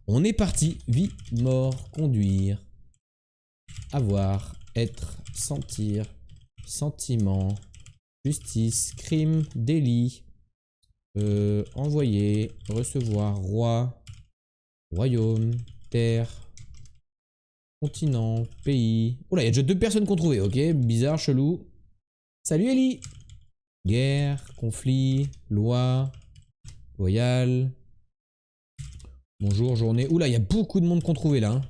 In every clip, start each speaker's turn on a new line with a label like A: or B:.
A: On est parti. Vie, mort, conduire. Avoir, être, sentir, sentiment, justice, crime, délit, envoyer, recevoir, roi, royaume, terre, continent, pays. Oula, il y a déjà 2 personnes qu'on trouvait, ok, bizarre, chelou. Salut Ellie. Guerre, conflit, loi, loyal. Bonjour, journée. Oula, il y a beaucoup de monde qu'on trouvait là. Hein.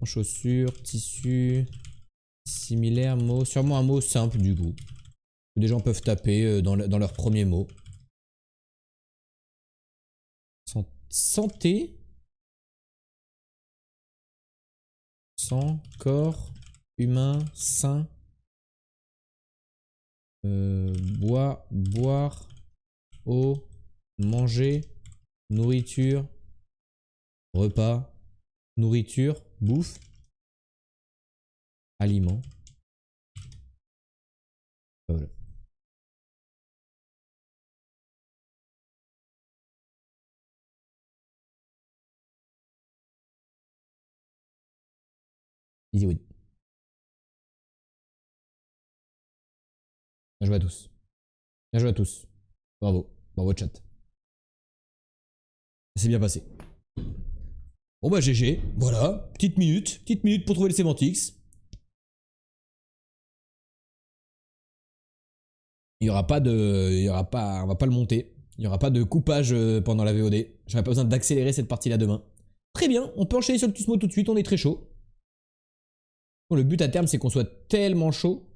A: Chaussures, tissu, similaire, mot. Sûrement un mot simple du coup. Que des gens peuvent taper dans leur premier mot. Santé. Sang, corps, humain, sain. Boire, eau, manger, nourriture, repas, nourriture, bouffe, aliment. Voilà. Easy win. Bien joué à tous. Bien joué à tous. Bravo. Bravo chat. Ça s'est bien passé. Bon bah GG. Voilà. Petite minute. Petite minute pour trouver le sémantics. Il y aura pas de. Il y aura pas. On va pas le monter. Il n'y aura pas de coupage pendant la VOD. J'aurais pas besoin d'accélérer cette partie-là demain. Très bien, on peut enchaîner sur le Tusmo tout de suite, on est très chaud. Bon, le but à terme, c'est qu'on soit tellement chaud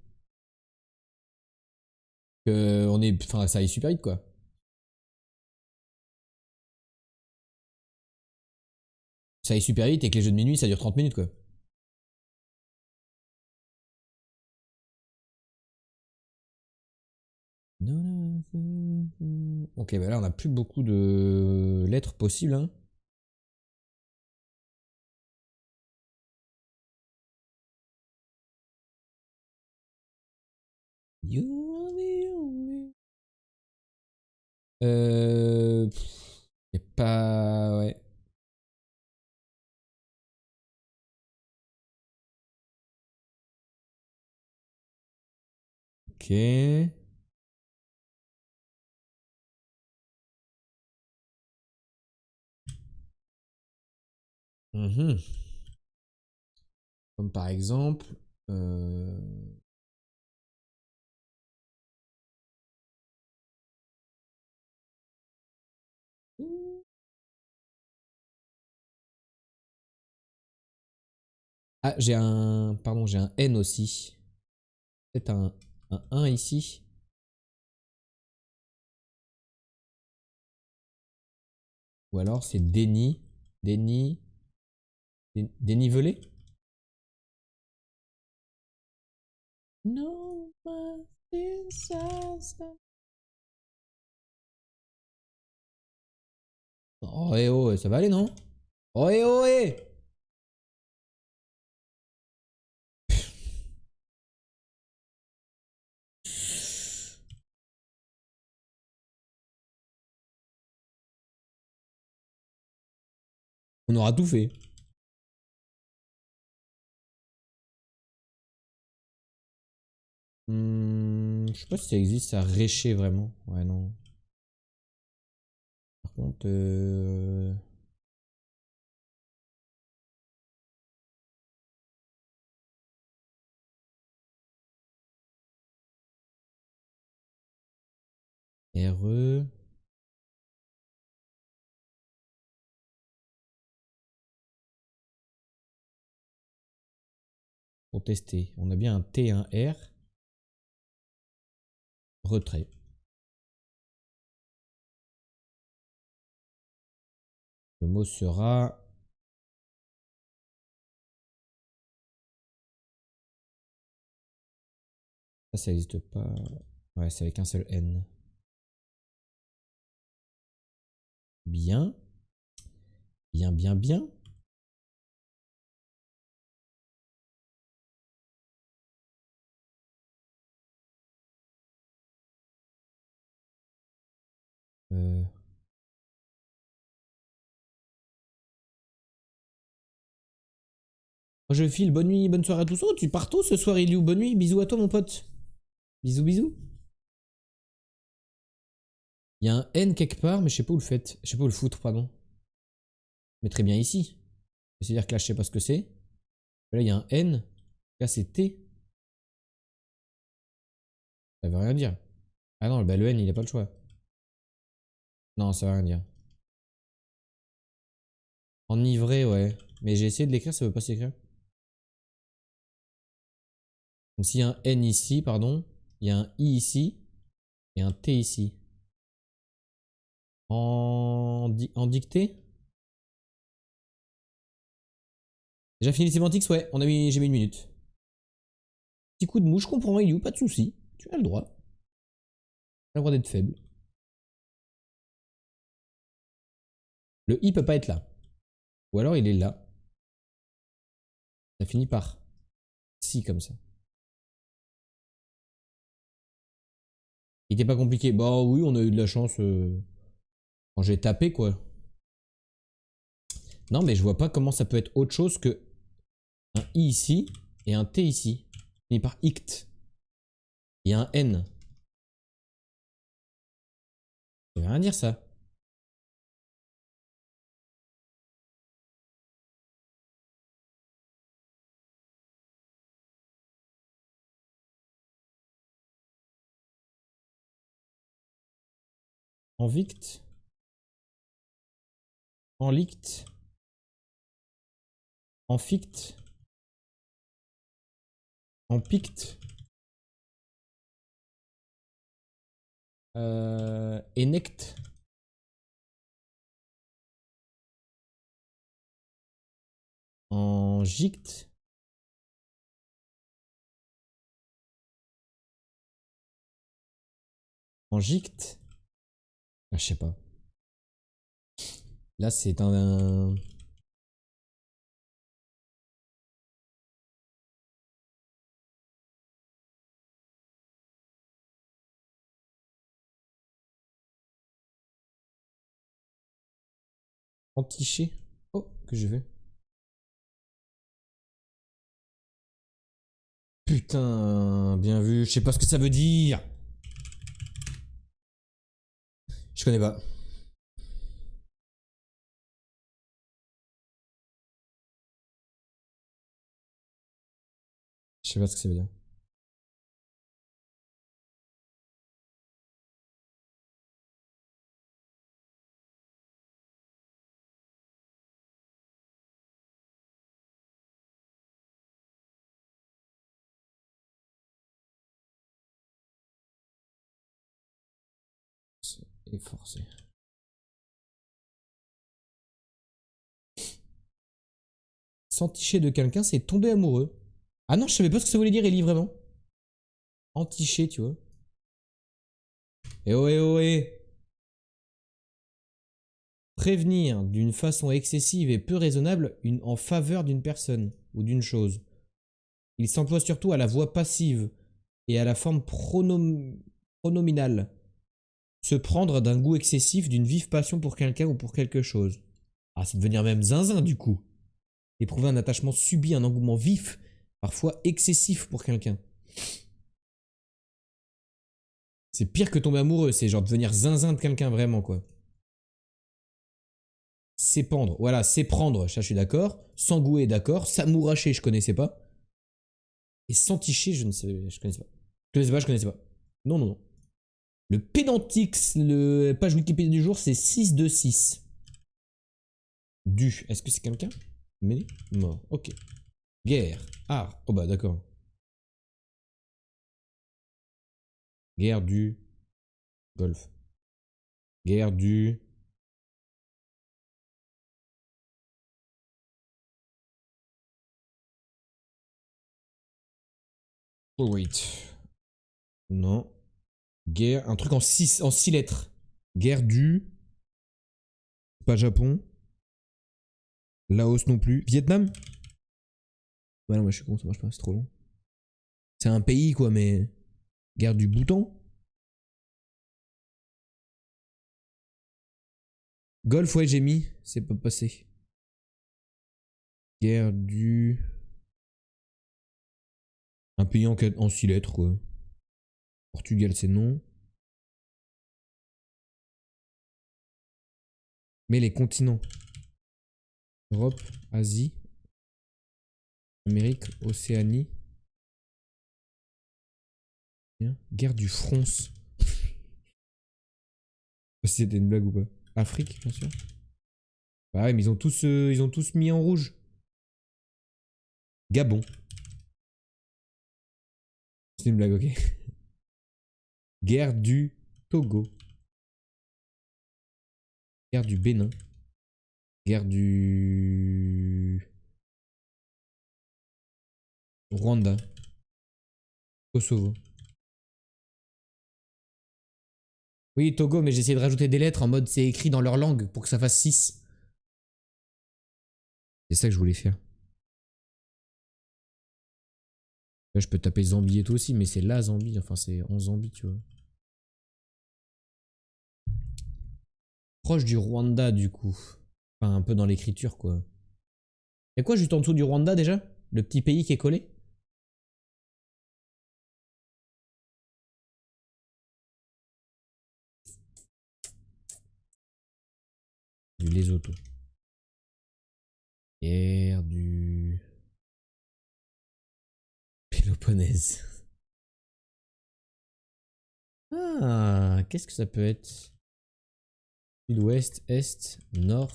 A: que on est, enfin, ça aille super vite, quoi. Ça aille super vite et que les jeux de minuit, ça dure 30 minutes, quoi. Ok, bah là, on a plus beaucoup de lettres possibles, hein. You are the only... Y a pas... Ouais. Ok. Mhm. Comme par exemple... Euh... Ah, j'ai un... Pardon, j'ai un N aussi. Peut-être un 1 ici. Ou alors c'est déni. Déni. Dénivelé. No disaster. Oh, eh, oh, ça va aller, non? Oh, eh, oh, eh! On aura tout fait. Je sais pas si ça existe, ça réché vraiment. Ouais, non. Par contre, RE. Pour tester. On a bien un T, un R. Retrait. Le mot sera. Ça existe pas. Ouais, c'est avec un seul N. Bien. Bien, bien, bien. Euh, Moi, je file, bonne nuit, bonne soirée à tous. Oh, tu pars tôt ce soir, Iliou. Bonne nuit, bisous à toi, mon pote. Bisous, bisous. Il y a un N quelque part, mais je sais pas où le fait. Je sais pas où le foutre, pardon. Mais très bien ici. C'est-à-dire que là, je sais pas ce que c'est. Là, il y a un N. Là, c'est T. Ça veut rien dire. Ah non, bah, le N, il a pas le choix. Non, ça veut rien dire. Enivré, ouais. Mais j'ai essayé de l'écrire, ça veut pas s'écrire. Donc s'il y a un N ici, pardon, il y a un I ici et un T ici. En dictée? Déjà fini les sémantiques, ouais, j'ai mis une minute. Petit coup de mouche, je comprends, Eliou, pas de soucis. Tu as le droit. Tu as le droit d'être faible. Le I peut pas être là. Ou alors il est là. Ça finit par si comme ça. Il était pas compliqué. Bah oui, on a eu de la chance quand j'ai tapé quoi. Non mais je vois pas comment ça peut être autre chose que un I ici et un T ici. Fini par ict. Il y a un N. Ça veut rien dire ça. En vict. En lict. En fict. En pict. Enect. En gict. En gict. Ah, je sais pas. Là, c'est un. Entiché. Oh, que je vais. Putain, bien vu. Je sais pas ce que ça veut dire. Je connais pas. Je sais pas ce que ça veut dire. C'est forcé. S'enticher de quelqu'un, c'est tomber amoureux. Ah non, je savais pas ce que ça voulait dire, Ellie, vraiment. Enticher, tu vois. Eh oh, eh oh, eh. Prévenir d'une façon excessive et peu raisonnable en faveur d'une personne ou d'une chose. Il s'emploie surtout à la voix passive et à la forme pronominale. Se prendre d'un goût excessif, d'une vive passion pour quelqu'un ou pour quelque chose. Ah, c'est devenir même zinzin du coup. Éprouver un attachement subi, un engouement vif, parfois excessif pour quelqu'un. C'est pire que tomber amoureux, c'est genre devenir zinzin de quelqu'un vraiment quoi. S'épandre, voilà, s'éprendre, ça je suis d'accord. S'engouer, d'accord. S'amouracher, je connaissais pas. Et s'enticher, je connaissais pas. Je connaissais pas. Non, non, non. Le pédantix, le page Wikipédia du jour, c'est 6 de 6. Du. Est-ce que c'est quelqu'un? Mais mort. Ok. Guerre. Art. Oh bah d'accord. Guerre du Golfe. Guerre du. Oh wait. Non. Guerre. Un truc en 6 lettres. Guerre du. Pas Japon. Laos non plus. Vietnam? Bah non, mais je suis con, ça marche pas, c'est trop long. C'est un pays quoi, mais. Guerre du Bhoutan? Golfe, ouais, j'ai mis. C'est pas passé. Guerre du. Un pays en 6 lettres, quoi. Portugal, c'est non. Mais les continents. Europe, Asie, Amérique, Océanie. Bien. Guerre du Fronce. Si c'était une blague ou pas. Afrique, bien sûr. Bah ouais, mais ils ont tous mis en rouge. Gabon. C'est une blague, ok. Guerre du Togo. Guerre du Bénin. Guerre du Rwanda. Kosovo. Oui, Togo, mais j'ai essayé de rajouter des lettres en mode c'est écrit dans leur langue pour que ça fasse 6. C'est ça que je voulais faire. Là, je peux taper Zambie et tout aussi, mais c'est la Zambie. Enfin, c'est en Zambie, tu vois. Proche du Rwanda, du coup. Enfin, un peu dans l'écriture, quoi. Y'a quoi juste en dessous du Rwanda déjà? Le petit pays qui est collé? Du Lesotho. Guerre du Péloponnèse. Ah, qu'est-ce que ça peut être? Sud-ouest, est, nord.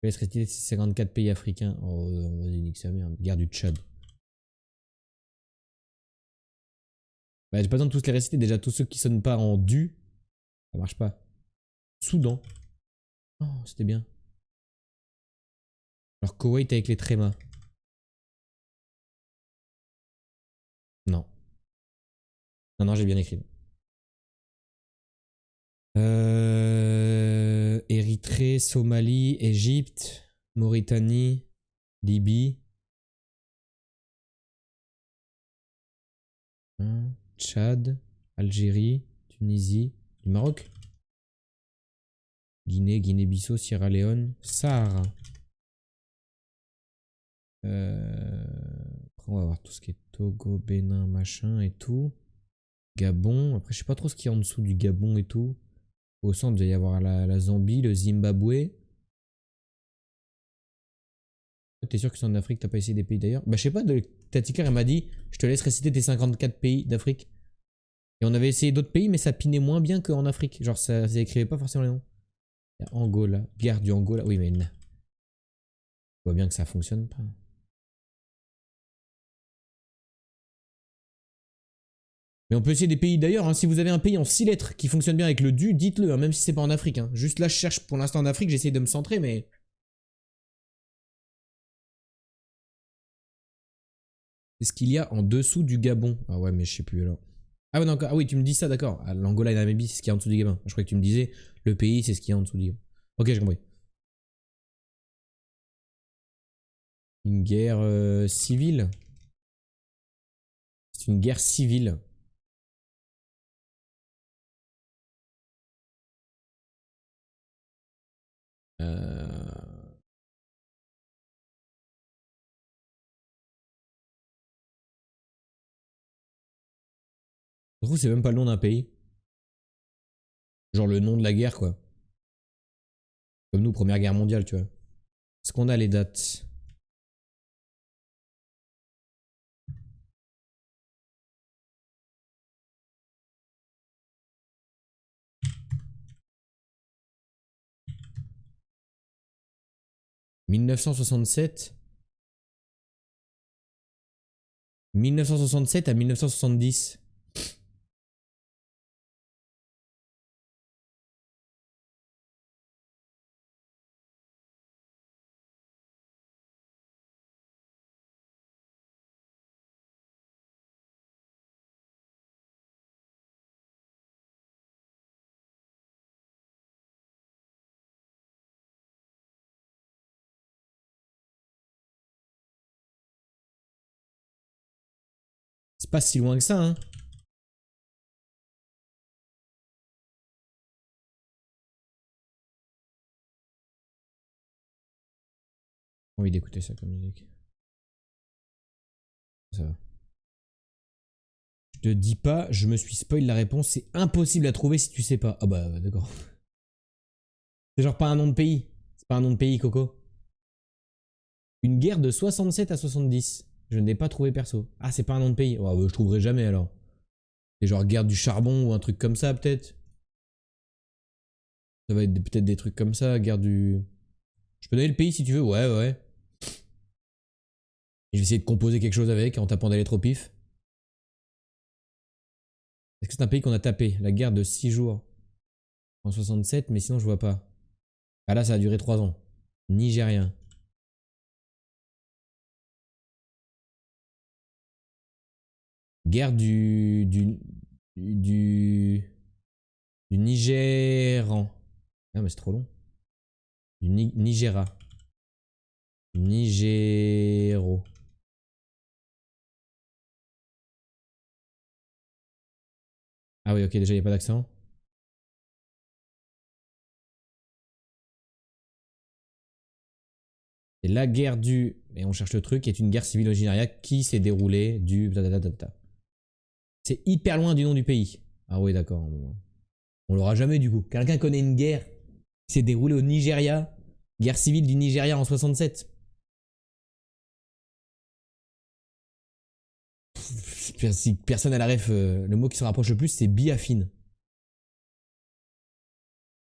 A: Je laisse rester 54 pays africains. Oh, vas-y, nique sa mère. Guerre du Tchad. Bah, j'ai pas besoin de tous les réciter. Déjà, tous ceux qui sonnent pas en du, ça marche pas. Soudan. Oh, c'était bien. Alors, Koweït avec les trémas. Non. Non, non, j'ai bien écrit. Érythrée, Somalie, Égypte, Mauritanie, Libye. Hein, Tchad, Algérie, Tunisie, du Maroc. Guinée, Guinée-Bissau, Sierra Leone, Sahara. Après, on va voir tout ce qui est Togo, Bénin, machin et tout. Gabon. Après, je sais pas trop ce qu'il y a en dessous du Gabon et tout. Au centre, il doit y avoir la Zambie, le Zimbabwe. T'es sûr que c'est en Afrique, t'as pas essayé des pays d'ailleurs? Bah, je sais pas, Tatikar, elle m'a dit, je te laisse réciter tes 54 pays d'Afrique. Et on avait essayé d'autres pays, mais ça pinait moins bien qu'en Afrique. Genre, ça écrivait pas forcément les noms. Il y a Angola, guerre du Angola. Oui, mais on voit bien que ça fonctionne pas. Mais on peut essayer des pays d'ailleurs. Hein. Si vous avez un pays en 6 lettres qui fonctionne bien avec le du, dites-le, hein, même si c'est pas en Afrique. Hein. Juste là, je cherche pour l'instant en Afrique, j'essaie de me centrer, mais. Qu'est-ce qu'il y a en dessous du Gabon? Ah ouais, mais je sais plus alors. Ah ouais, non, ah oui, tu me dis ça, d'accord. Ah, L'Angola et la Namibie, c'est ce qu'il y a en dessous du Gabon. Je croyais que tu me disais le pays, c'est ce qu'il y a en dessous du Gabon. Ok, j'ai compris. Une guerre civile. C'est une guerre civile. Euh... Je trouve que c'est même pas le nom d'un pays. Genre le nom de la guerre, quoi. Comme nous, Première Guerre mondiale, tu vois. Est-ce qu'on a les dates? 1967. 1967 à 1970. C'est pas si loin que ça, hein. J'ai envie d'écouter ça comme musique. Ça va. Je te dis pas, je me suis spoil la réponse. C'est impossible à trouver si tu sais pas. Ah bah d'accord. C'est genre pas un nom de pays. C'est pas un nom de pays, Coco. Une guerre de 67 à 70. Je n'ai pas trouvé perso. Ah, c'est pas un nom de pays. Oh, bah, je trouverai jamais alors. C'est genre guerre du charbon ou un truc comme ça, peut-être. Ça va être peut-être des trucs comme ça, guerre du... Je peux donner le pays si tu veux. Ouais, ouais. Et je vais essayer de composer quelque chose avec en tapant des lettres au pif. Est-ce que c'est un pays qu'on a tapé? La guerre de 6 jours en 67, mais sinon je vois pas. Ah là, ça a duré 3 ans. Nigérien. Guerre du Nigéran. Ah mais c'est trop long. Du Nigéra. Nigéro. Ah oui, ok, déjà il n'y a pas d'accent. Et la guerre du... Et on cherche le truc, est une guerre civile au Nigeria qui s'est déroulée du... C'est hyper loin du nom du pays. Ah oui, d'accord. On l'aura jamais du coup. Quelqu'un connaît une guerre qui s'est déroulée au Nigeria? Guerre civile du Nigeria en 67. Si personne à la ref, le mot qui se rapproche le plus, c'est biafine.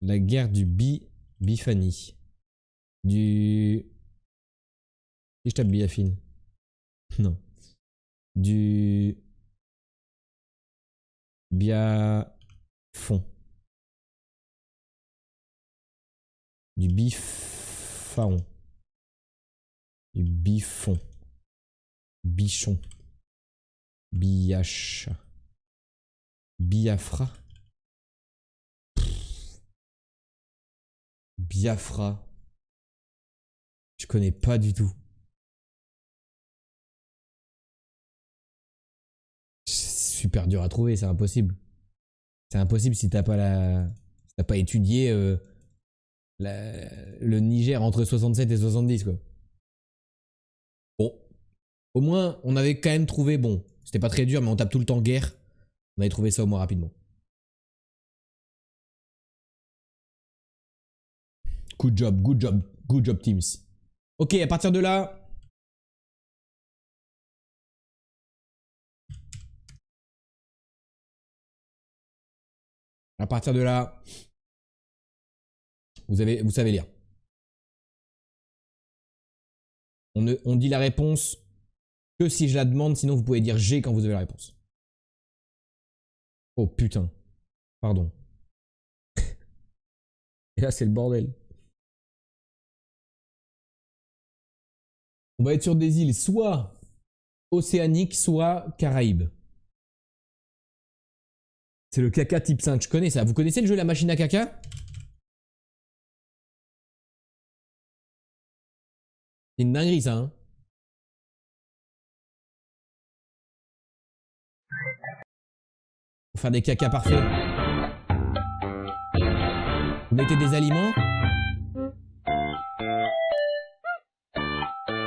A: La guerre du Bifani. Du... Si je tape biafine. Non. Du... Biafon. Du bifaon. Du bifon. Bichon. Biacha. Biafra. Biafra. Je connais pas du tout. C'est super dur à trouver, c'est impossible. C'est impossible si t'as pas la... Si t'as pas étudié le Niger entre 67 et 70 quoi. Bon. Au moins, on avait quand même trouvé, bon, c'était pas très dur, mais on tape tout le temps guerre. On avait trouvé ça au moins rapidement. Good job teams. Ok, à partir de là... À partir de là... Vous savez lire. On dit la réponse que si je la demande, sinon vous pouvez dire G quand vous avez la réponse. Oh putain. Pardon. Et là, c'est le bordel. On va être sur des îles soit océaniques, soit caraïbes. C'est le caca type 5, je connais ça. Vous connaissez le jeu La Machine à caca? C'est une dinguerie ça, hein. Pour faire des cacas parfaits. Vous mettez des aliments.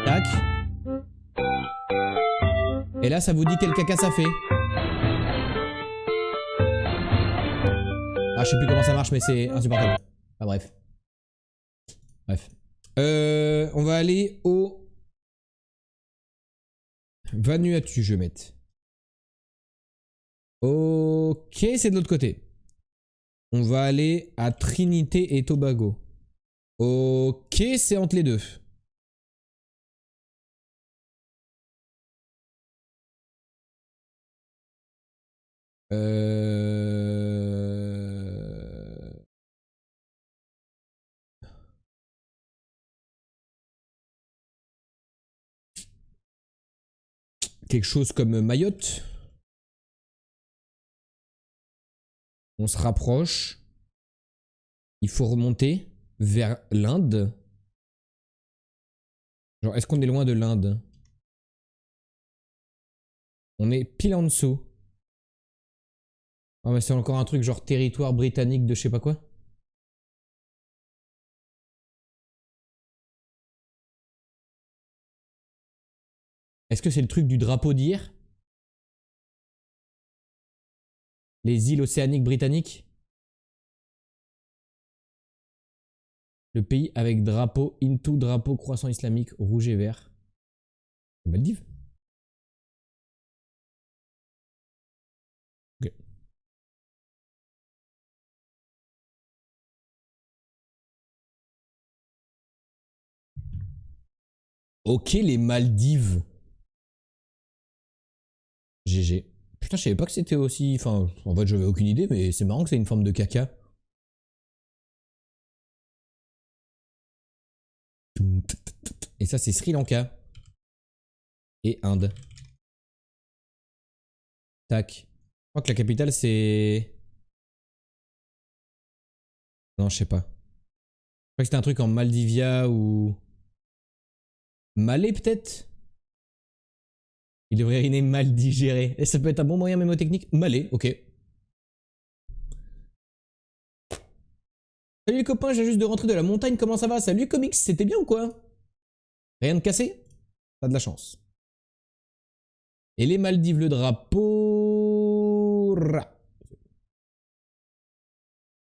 A: Tac. Et là, ça vous dit quel caca ça fait. Ah, je sais plus comment ça marche, mais c'est insupportable. Ah, bref. Bref. On va aller au... Vanuatu, je vais mettre. Ok, c'est de l'autre côté. On va aller à Trinité et Tobago. Ok, c'est entre les deux. Quelque chose comme Mayotte. On se rapproche. Il faut remonter vers l'Inde. Genre, est-ce qu'on est loin de l'Inde? On est pile en dessous. Ah, mais c'est encore un truc genre territoire britannique de je sais pas quoi. Est-ce que c'est le truc du drapeau d'hier? Les îles océaniques britanniques? Le pays avec drapeau, into drapeau croissant islamique, rouge et vert. Maldives. Ok. Ok, les Maldives. GG. Putain, je savais pas que c'était aussi... Enfin, en fait, j'avais aucune idée, mais c'est marrant que c'est une forme de caca. Et ça, c'est Sri Lanka. Et Inde. Tac. Je crois que la capitale, c'est... Non, je sais pas. Je crois que c'était un truc en Maldivia ou... Malais, peut-être? Il devrait riner mal digéré. Et ça peut être un bon moyen mémotechnique. Malais, ok. Salut les copains, j'ai juste de rentrer de la montagne, comment ça va? Salut comics, c'était bien ou quoi? Rien de cassé? T'as de la chance. Et les Maldives, le drapeau...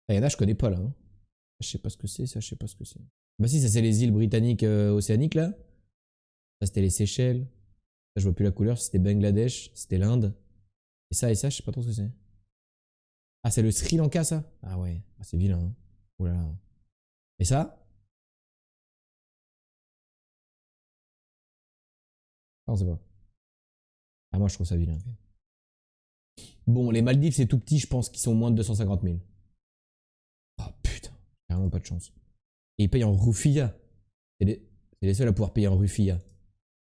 A: Ah, y en a, je connais pas là. Hein. Je sais pas ce que c'est, ça, je sais pas ce que c'est. Bah si, ça c'est les îles britanniques océaniques là. Ça c'était les Seychelles. Ça je vois plus la couleur, c'était Bangladesh, c'était l'Inde. Et ça, je sais pas trop ce que c'est. Ah, c'est le Sri Lanka ça? Ah ouais, ah, c'est vilain. Hein. Oh là là. Et ça? Ah, on sait pas. Ah, moi je trouve ça vilain. Bon, les Maldives c'est tout petit, je pense qu'ils sont moins de 250 000. Oh putain, vraiment pas de chance. Et ils payent en Rufia. C'est les seuls à pouvoir payer en Rufia.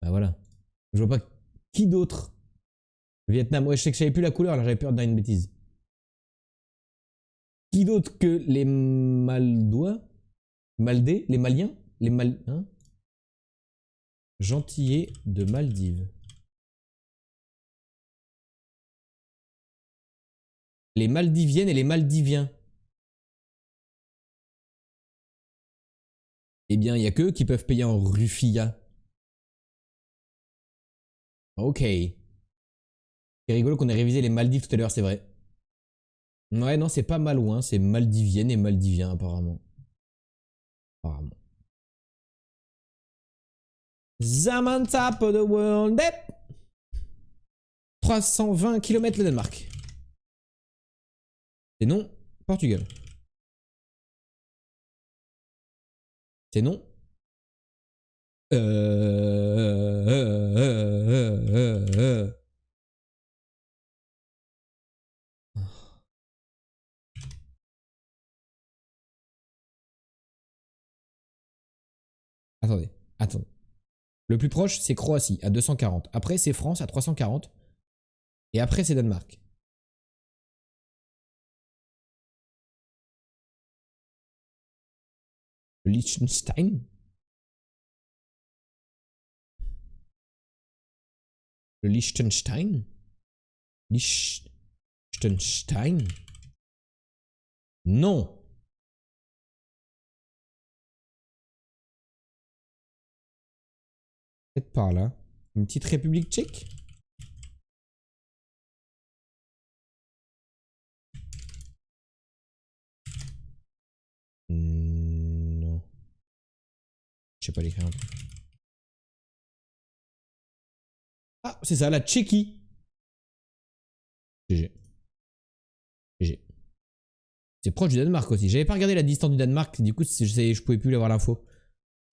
A: Bah voilà. Je vois pas qui d'autre. Le Vietnam, ouais, je sais que je savais plus la couleur, là j'avais peur de dire une bêtise. Qui d'autre que les Maldois? Maldés? Les Maliens? Les Mal... Hein? Gentillés de Maldives. Les Maldiviennes et les Maldiviens. Eh bien, il y a qu'eux qui peuvent payer en Rufia. Ok. C'est rigolo qu'on ait révisé les Maldives tout à l'heure, c'est vrai. Ouais, non, c'est pas malouin, c'est Maldivienne et Maldivien apparemment. Apparemment. I'm on top of the world. 320 km le Danemark. C'est non, Portugal. C'est non. Euh... Attendez, attendez. Le plus proche, c'est Croatie à 240. Après, c'est France à 340. Et après, c'est Danemark. Liechtenstein. Le Liechtenstein. Liechtenstein. Non. Peut-être par là. Une petite république tchèque. Non. Je sais pas l'écrire. Ah, c'est ça, la Tchéquie. GG. GG. C'est proche du Danemark aussi. J'avais pas regardé la distance du Danemark, du coup je pouvais plus avoir l'info.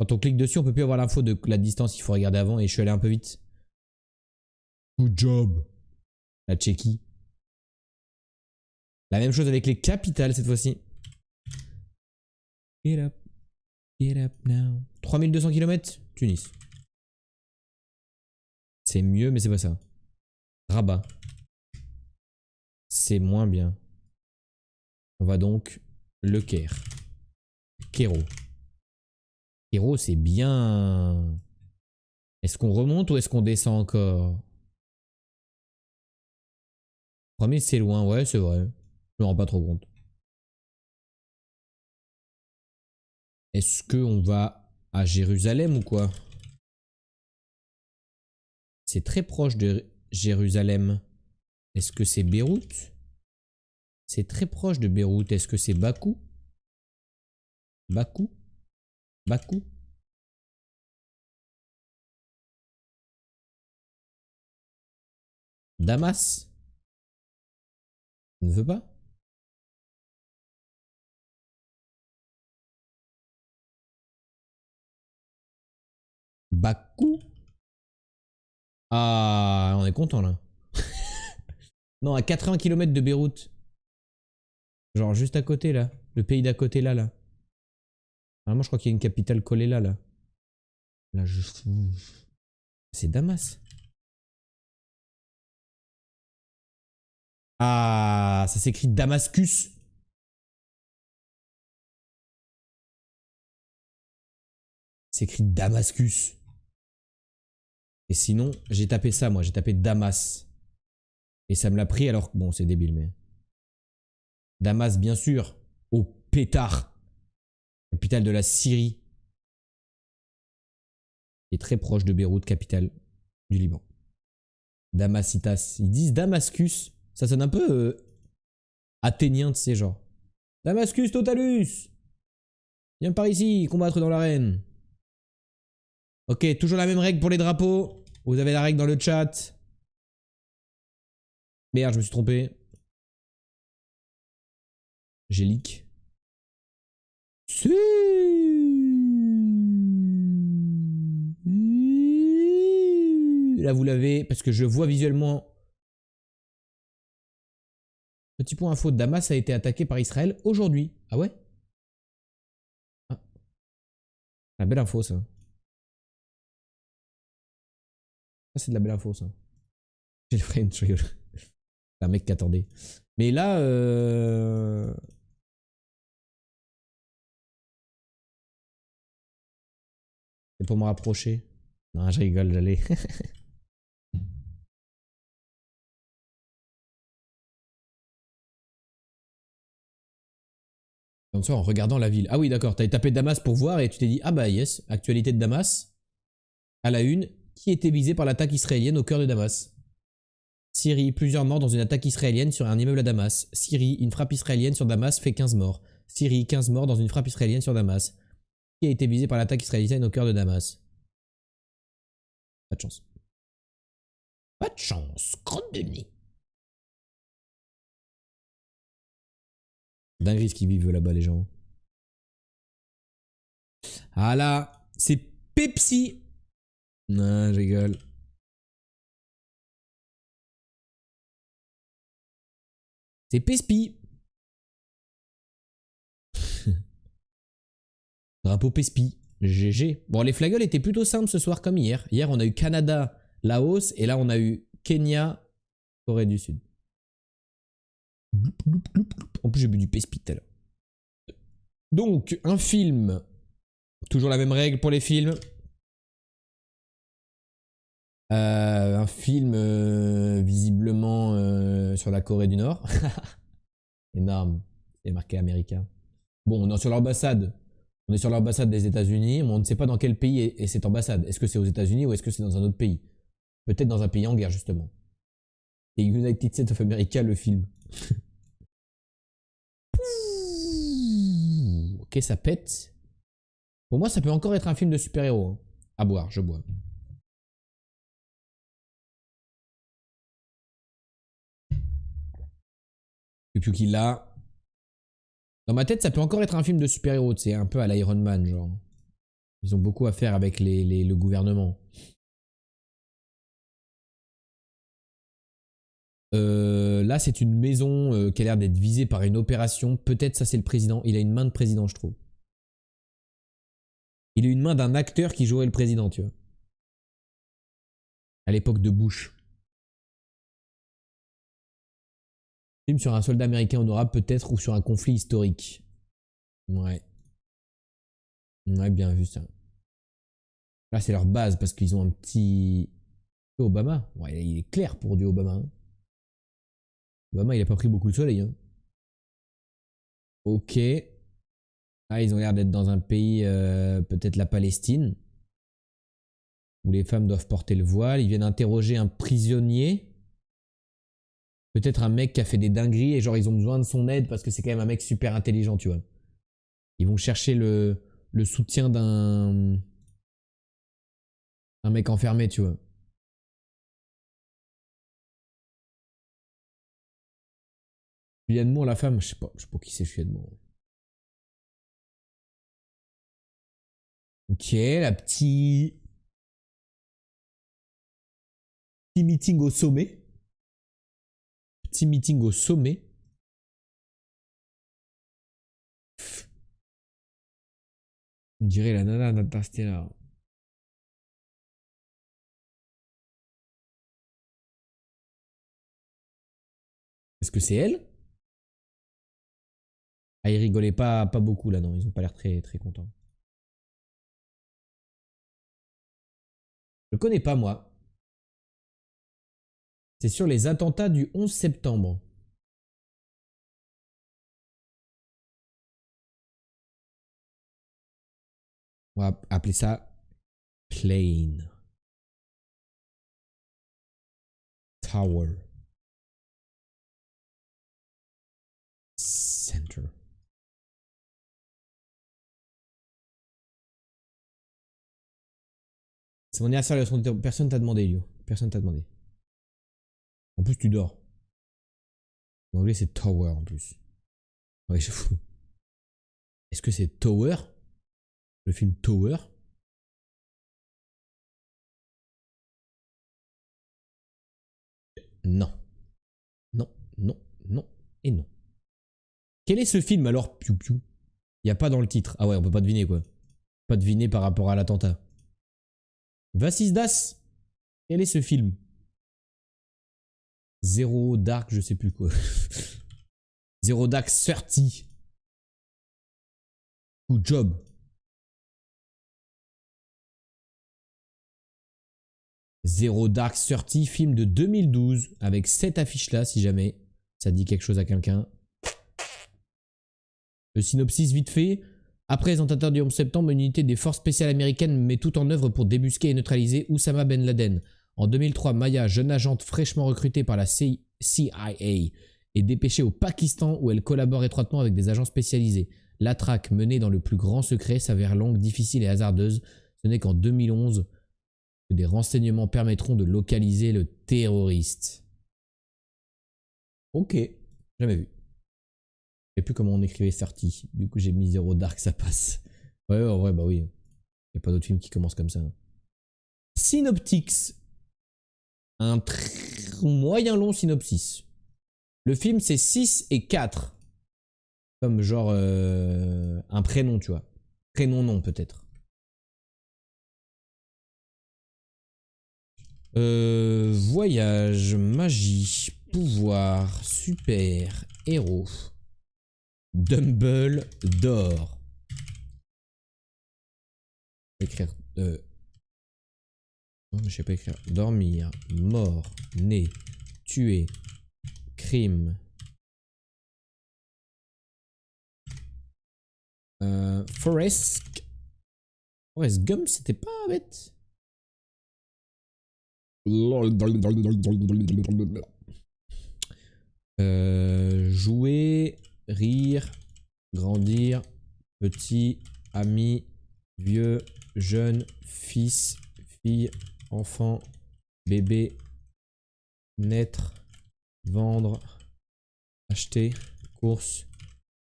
A: Quand on clique dessus, on peut plus avoir l'info de la distance, il faut regarder avant et je suis allé un peu vite. Good job. La Tchéquie. La même chose avec les capitales cette fois-ci. Get up now. 3200 km, Tunis. C'est mieux, mais c'est pas ça. Rabat. C'est moins bien. On va donc le Caire. Cairo. Cairo, c'est bien. Est-ce qu'on remonte ou est-ce qu'on descend encore? Premier, c'est loin, ouais, c'est vrai. Je me rends pas trop compte. Est-ce qu'on va à Jérusalem ou quoi? C'est très proche de Jérusalem. Est-ce que c'est Beyrouth? C'est très proche de Beyrouth. Est-ce que c'est Bakou? Bakou? Bakou? Damas? Ne veut pas? Bakou? Ah, on est content là. Non, à 80 km de Beyrouth. Genre juste à côté là. Le pays d'à côté là, là. Normalement, je crois qu'il y a une capitale collée là, là. Là, je... C'est Damas. Ah, ça s'écrit Damascus. C'est écrit Damascus. Et sinon, j'ai tapé ça, moi. J'ai tapé Damas. Et ça me l'a pris alors... Bon, c'est débile, mais... Damas, bien sûr. Au pétard. Capitale de la Syrie. Et très proche de Beyrouth, capitale du Liban. Damasitas. Ils disent Damascus. Ça sonne un peu athénien de ces genres. Damascus Totalus. Viens par ici, combattre dans l'arène. Ok, toujours la même règle pour les drapeaux. Vous avez la règle dans le chat. Merde, je me suis trompé. J'ai leak. Si. Là, vous l'avez, parce que je vois visuellement. Petit point info, Damas a été attaqué par Israël aujourd'hui. Ah ouais? Ah. La belle info, ça. Ça, c'est de la belle info, ça. J'ai le frame, je rigole. C'est un mec qui attendait. Mais là, c'est pour me rapprocher. Non, je rigole, j'allais. Comme ça, en regardant la ville. Ah oui, d'accord, t'avais tapé Damas pour voir et tu t'es dit, ah bah yes, actualité de Damas. À la une, qui était visé par l'attaque israélienne au cœur de Damas? Syrie, plusieurs morts dans une attaque israélienne sur un immeuble à Damas. Syrie, une frappe israélienne sur Damas fait 15 morts. Syrie, 15 morts dans une frappe israélienne sur Damas. Qui a été visé par l'attaque israélienne au cœur de Damas? Pas de chance. Pas de chance, crotte de nez. Dinguerie ce qu'ils vivent là-bas, les gens. Ah là, c'est Pepsi. Non, je rigole. C'est Pespi. Drapeau Pespi. GG. Bon, les flaggles étaient plutôt simples ce soir comme hier. Hier, on a eu Canada, Laos, et là, on a eu Kenya, Corée du Sud. En plus, j'ai bu du Pespi tout à l'heure. Donc, un film. Toujours la même règle pour les films. Un film visiblement sur la Corée du Nord. Énorme. C'est marqué américain. Bon, on est sur l'ambassade. On est sur l'ambassade des États-Unis, mais on ne sait pas dans quel pays est cette ambassade. Est-ce que c'est aux États-Unis ou est-ce que c'est dans un autre pays? Peut-être dans un pays en guerre, justement. Et United States of America, le film. Ok, ça pète. Pour moi, ça peut encore être un film de super-héros. Hein. À boire, je bois. Piu qu'il l'a. Dans ma tête, ça peut encore être un film de super-héros, tu sais, un peu à l'Iron Man, genre. Ils ont beaucoup à faire avec le gouvernement. Là, c'est une maison qui a l'air d'être visée par une opération. Peut-être ça, c'est le président. Il a une main de président, je trouve. Il a une main d'un acteur qui jouerait le président, tu vois. À l'époque de Bush. Film sur un soldat américain honorable, peut-être, ou sur un conflit historique. Ouais. Ouais, bien vu ça. Là, c'est leur base parce qu'ils ont un petit. Obama. Ouais, il est clair pour du Obama. Hein. Obama, il a pas pris beaucoup de soleil. Hein. Ok. Ah, ils ont l'air d'être dans un pays, peut-être la Palestine. où les femmes doivent porter le voile. Ils viennent interroger un prisonnier. Peut-être un mec qui a fait des dingueries et genre ils ont besoin de son aide parce que c'est quand même un mec super intelligent, tu vois. Ils vont chercher le soutien d'un mec enfermé, tu vois. Julianne Moore, la femme, je sais pas qui c'est Julianne Moore. Ok, la petit meeting au sommet. Petit meeting au sommet. On dirait la nana d'Interstellar. Est-ce que c'est elle? Ah, ils rigolaient pas beaucoup là, non. Ils ont pas l'air très, très contents. Je le connais pas, moi. C'est sur les attentats du 11 septembre. On va appeler ça Plane. Tower. Center. C'est mon anniversaire, personne t'a demandé, Elio. Personne t'a demandé. En plus, tu dors. En anglais, c'est Tower en plus. Ouais, je fous. Est-ce que c'est Tower? Le film Tower? Non. Non, non, non et non. Quel est ce film alors, Piu Piu? Il n'y a pas dans le titre. Ah ouais, on peut pas deviner quoi. Pas deviner par rapport à l'attentat. Vassisdas. Quel est ce film? Zero Dark, je sais plus quoi. Zero Dark 30. Good job. Zero Dark 30, film de 2012, avec cette affiche-là, si jamais ça dit quelque chose à quelqu'un. Le synopsis vite fait. Après les attentats du 11 septembre, une unité des forces spéciales américaines met tout en œuvre pour débusquer et neutraliser Oussama Ben Laden. En 2003, Maya, jeune agente fraîchement recrutée par la CIA, est dépêchée au Pakistan où elle collabore étroitement avec des agents spécialisés. La traque, menée dans le plus grand secret, s'avère longue, difficile et hasardeuse. Ce n'est qu'en 2011 que des renseignements permettront de localiser le terroriste. Ok, jamais vu. Je sais plus comment on écrivait 30. Du coup, j'ai mis Zero Dark, ça passe. Ouais, en vrai, bah oui. Il n'y a pas d'autres films qui commencent comme ça. Synoptics. Un moyen long synopsis. Le film, c'est 6 et 4. Comme genre un prénom, tu vois. Prénom-nom, peut-être. Voyage, magie, pouvoir, super, héros. Dumbledore. Écrire. Non, mais je sais pas écrire. Dormir, mort, né, tuer, crime. Forrest Gump, c'était pas bête. Jouer, rire, grandir, petit, ami, vieux, jeune, fils, fille, enfant, bébé, naître, vendre, acheter, course,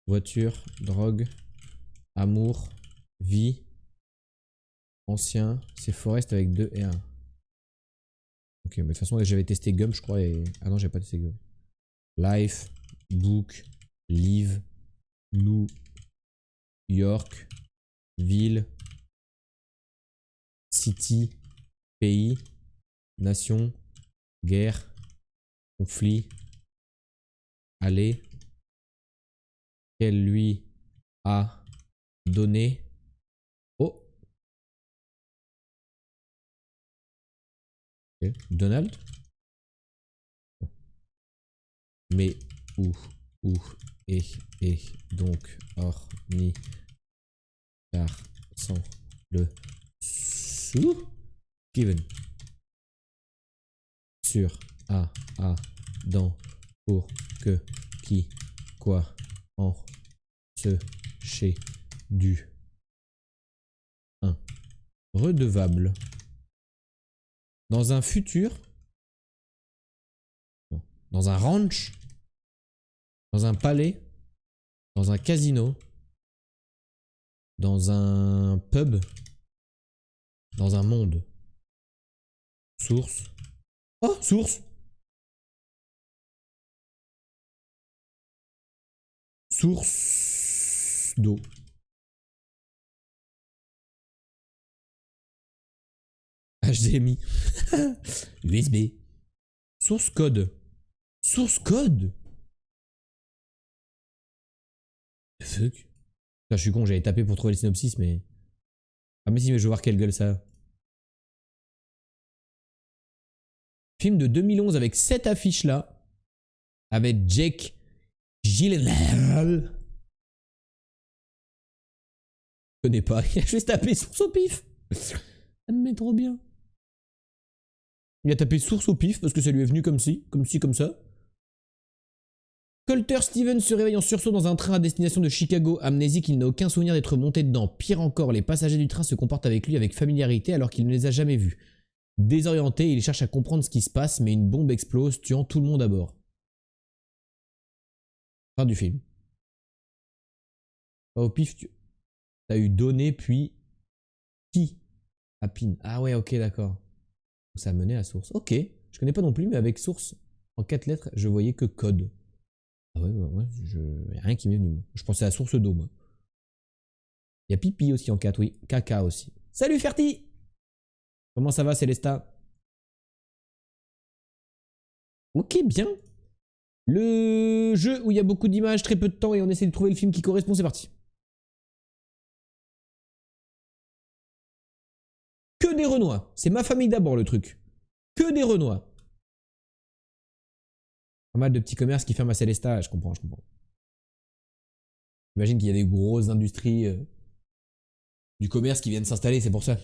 A: voiture, drogue, amour, vie, ancien, c'est Forest avec 2 et 1. Ok, mais de toute façon j'avais testé Gum je crois et... Ah non, j'ai pas testé Gum. Life, book, live, New York, ville, city, pays, nation, guerre, conflit, aller, qu'elle lui a donné. Oh, okay. Donald. Mais où et donc orni car sans le sou Given. Sur. Dans. Pour. Que. Qui. Quoi. En. Ce. Chez. Du. Un. Redevable. Dans un futur. Non. Dans un ranch. Dans un palais. Dans un casino. Dans un pub. Dans un monde. Source. Oh, source. Source d'eau. HDMI. USB. Source code. Source code. The fuck. Putain, je suis con, j'avais tapé pour trouver le synopsis, mais... Ah mais si, mais je veux voir quelle gueule ça a. Film de 2011 avec cette affiche là. Avec Jake Gyllenhaal. Je connais pas, il a juste tapé source au pif. Ça me met trop bien. Il a tapé source au pif parce que ça lui est venu comme ci, comme ça. Colter Stevens se réveille en sursaut dans un train à destination de Chicago. Amnésique, il n'a aucun souvenir d'être monté dedans. Pire encore, les passagers du train se comportent avec lui avec familiarité alors qu'il ne les a jamais vus. Désorienté, il cherche à comprendre ce qui se passe, mais une bombe explose, tuant tout le monde à bord. Fin du film. Pas au pif, t'as eu donné, puis qui à pin. Ah ouais, ok, d'accord. Ça a mené à source. Ok, je connais pas non plus, mais avec source, en 4 lettres, je voyais que code. Ah ouais, y a rien qui m'est venu. Je pensais à source d'eau, moi. Il y a pipi aussi en 4, oui. Caca aussi. Salut Ferti! Comment ça va, Célesta? Ok, bien. Le jeu où il y a beaucoup d'images, très peu de temps et on essaie de trouver le film qui correspond, c'est parti. Que des Renois. C'est ma famille d'abord le truc. Que des Renois. Pas mal de petits commerces qui ferment à Célesta, je comprends. J'imagine qu'il y a des grosses industries du commerce qui viennent s'installer, c'est pour ça.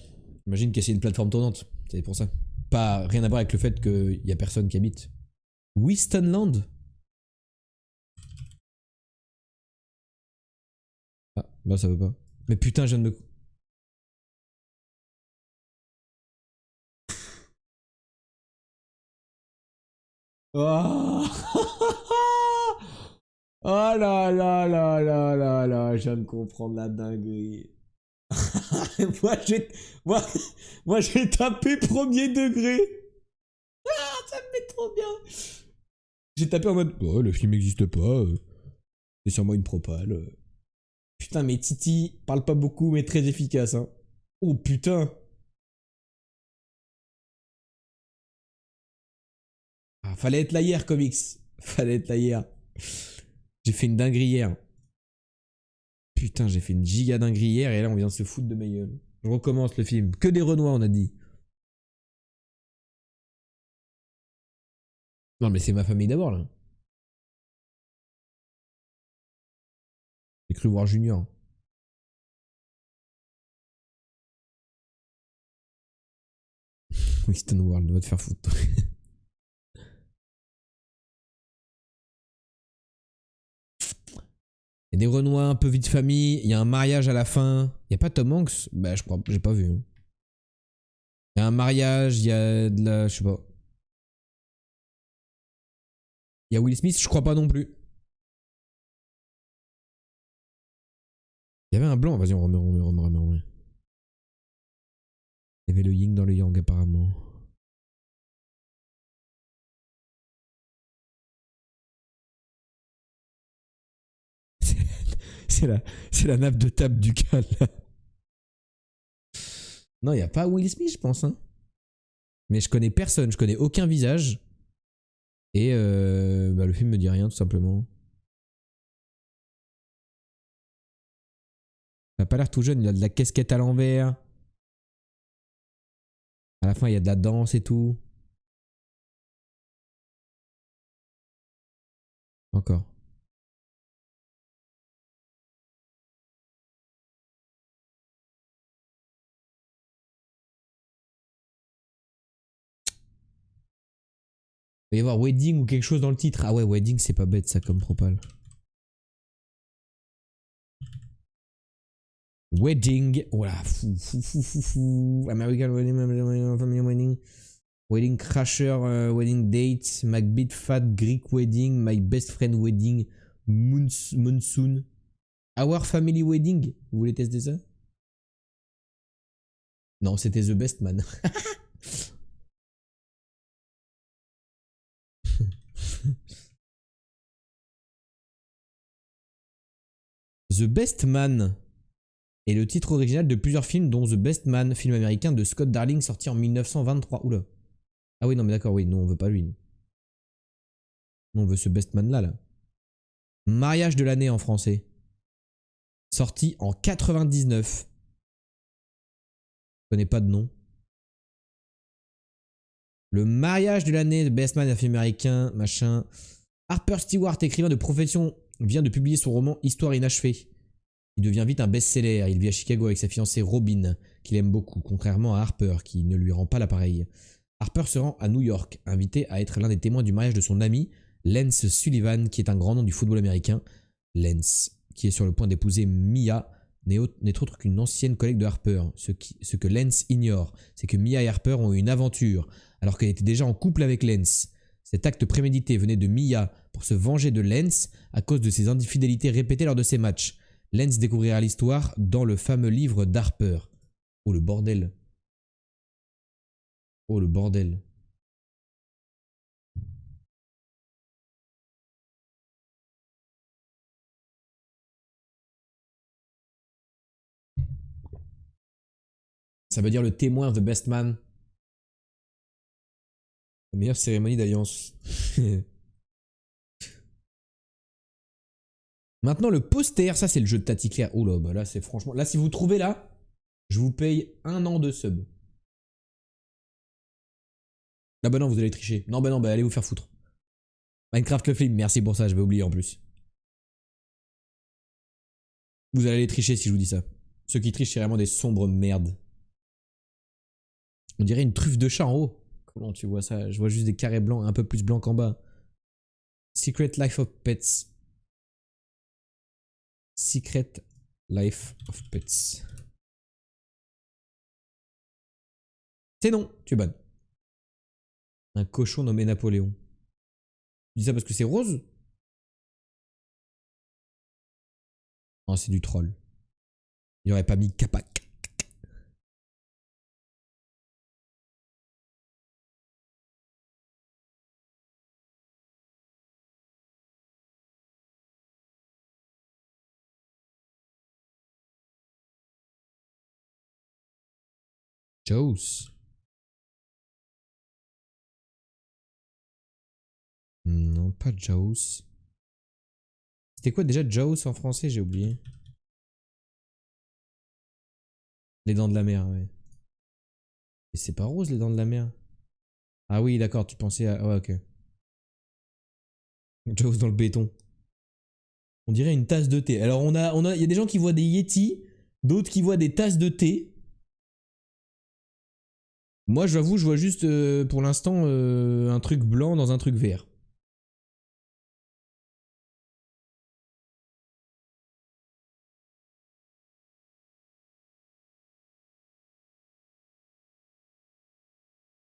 A: J'imagine que c'est une plateforme tournante, c'est pour ça. Pas rien à voir avec le fait qu'il y a personne qui habite. Wistonland. Ah, bah ça veut pas. Mais putain, je viens de me... Oh, oh là là là là là là, je viens de comprendre la dinguerie. moi, j'ai, moi, moi, j'ai tapé premier degré. Ah, ça me met trop bien. J'ai tapé en mode, oh, le film n'existe pas. C'est sûrement une propale. Putain, mais Titi parle pas beaucoup, mais très efficace. Hein. Oh putain. Ah, fallait être là hier, comics. Fallait être là hier. J'ai fait une dinguerie hier. Putain, j'ai fait une giga dinguerie hier et là on vient de se foutre de ma gueule. Je recommence le film. Que des Renois, on a dit. Non, mais c'est ma famille d'abord là. J'ai cru voir Junior. Winston World, va te faire foutre. Il y a des Renois un peu vie de famille. Il y a un mariage à la fin. Il y a pas Tom Hanks? Bah, je crois, j'ai pas vu. Hein. Il y a un mariage, il y a de la. Je sais pas. Il y a Will Smith, je crois pas non plus. Il y avait un blanc, vas-y, on remet. Il y avait le yin dans le yang, apparemment. C'est la nappe de table du cal, là. Non, il n'y a pas Will Smith, je pense. Hein. Mais je connais personne, je connais aucun visage. Et bah, le film me dit rien, tout simplement. Il a pas l'air tout jeune, il a de la casquette à l'envers. À la fin, il y a de la danse et tout. Encore. Il va y avoir wedding ou quelque chose dans le titre. Ah ouais, wedding, c'est pas bête ça comme propal. Wedding. Voilà. Fou. American Wedding, Family Wedding. Wedding Crasher, Wedding Date. Macbeth Fat, Greek Wedding. My Best Friend Wedding. Monsoon. Our Family Wedding. Vous voulez tester ça? Non, c'était The Best Man. The Best Man est le titre original de plusieurs films, dont The Best Man, film américain de Scott Darling sorti en 1923. Oula. Ah oui, non, mais d'accord, oui, nous on veut pas lui. Nous on veut ce Best Man là. Mariage de l'année en français. Sorti en 99. Je connais pas de nom. Le mariage de l'année de Best Man, un film américain, machin. Harper Stewart, écrivain de profession, vient de publier son roman Histoire inachevée. Il devient vite un best-seller. Il vit à Chicago avec sa fiancée Robin, qu'il aime beaucoup, contrairement à Harper, qui ne lui rend pas l'appareil. Harper se rend à New York, invité à être l'un des témoins du mariage de son ami, Lance Sullivan, qui est un grand nom du football américain. Lance, qui est sur le point d'épouser Mia, n'est autre qu'une ancienne collègue de Harper. Ce que Lance ignore, c'est que Mia et Harper ont eu une aventure, alors qu'elle était déjà en couple avec Lance. Cet acte prémédité venait de Mia pour se venger de Lance à cause de ses infidélités répétées lors de ses matchs. Lance découvrira l'histoire dans le fameux livre d'Harper. Oh le bordel. Oh le bordel. Ça veut dire le témoin, The Best Man. La meilleure cérémonie d'alliance. Maintenant, le poster, ça c'est le jeu de Tati Claire. Oh là, bah là c'est franchement. Là, si vous trouvez là, je vous paye 1 an de sub. Ah bah non, vous allez tricher. Non, bah non, bah allez vous faire foutre. Minecraft le film, merci pour ça, je vais oublier en plus. Vous allez les tricher si je vous dis ça. Ceux qui trichent, c'est vraiment des sombres merdes. On dirait une truffe de chat en haut. Comment tu vois ça? Je vois juste des carrés blancs, un peu plus blancs qu'en bas. Secret Life of Pets. Secret Life of Pets. C'est non, tu es bonne. Un cochon nommé Napoléon. Tu dis ça parce que c'est rose? Non, c'est du troll. Il aurait pas mis Capac. Jaws. Non, pas Jaws. C'était quoi déjà Jaws en français? J'ai oublié. Les dents de la mer, ouais. Et c'est pas rose les dents de la mer. Ah oui, d'accord, tu pensais à. Ouais, ok. Jaws dans le béton. On dirait une tasse de thé. Alors il y a des gens qui voient des Yeti, d'autres qui voient des tasses de thé. Moi, j'avoue, je vois juste pour l'instant un truc blanc dans un truc vert.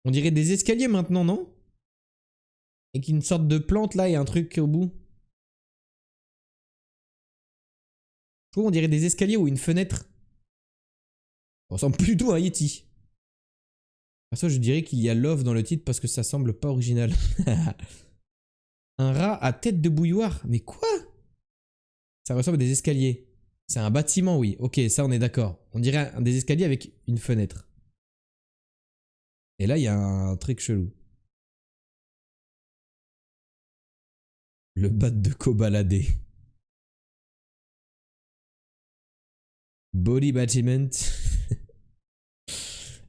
A: On dirait des escaliers maintenant, non? Et qu'une sorte de plante là et un truc au bout. Je trouve on dirait des escaliers ou une fenêtre. Ça ressemble plutôt à un Yeti. Pour ça, je dirais qu'il y a love dans le titre parce que ça semble pas original. Un rat à tête de bouilloire? Mais quoi? Ça ressemble à des escaliers. C'est un bâtiment, oui. Ok, ça on est d'accord. On dirait des escaliers avec une fenêtre. Et là, il y a un truc chelou. Le bat de cobaladé. Body Bâtiment.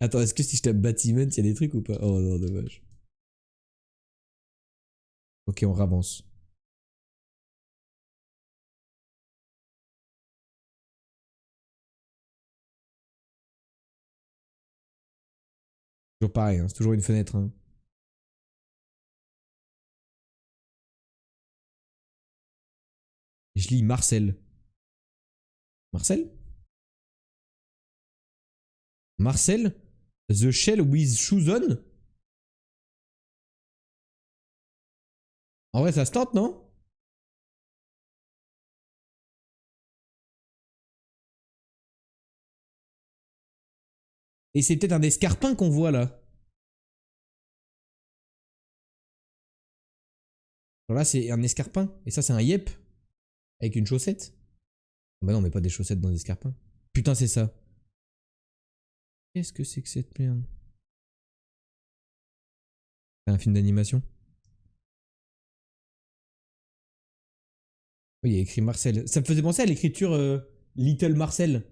A: Attends, est-ce que si je tape bâtiment, il y a des trucs ou pas? Oh non, dommage. Ok, on avance. Toujours pareil, hein, c'est toujours une fenêtre. Hein. Je lis Marcel. Marcel? Marcel? The Shell with Shoes On? En vrai, ça se tente, non? Et c'est peut-être un escarpin qu'on voit là. Alors là, c'est un escarpin. Et ça, c'est un yep. Avec une chaussette. Bah non, mais pas des chaussettes dans des escarpins. Putain, c'est ça. Qu'est-ce que c'est que cette merde? C'est un film d'animation. Oui, il y a écrit Marcel. Ça me faisait penser à l'écriture Little Marcel.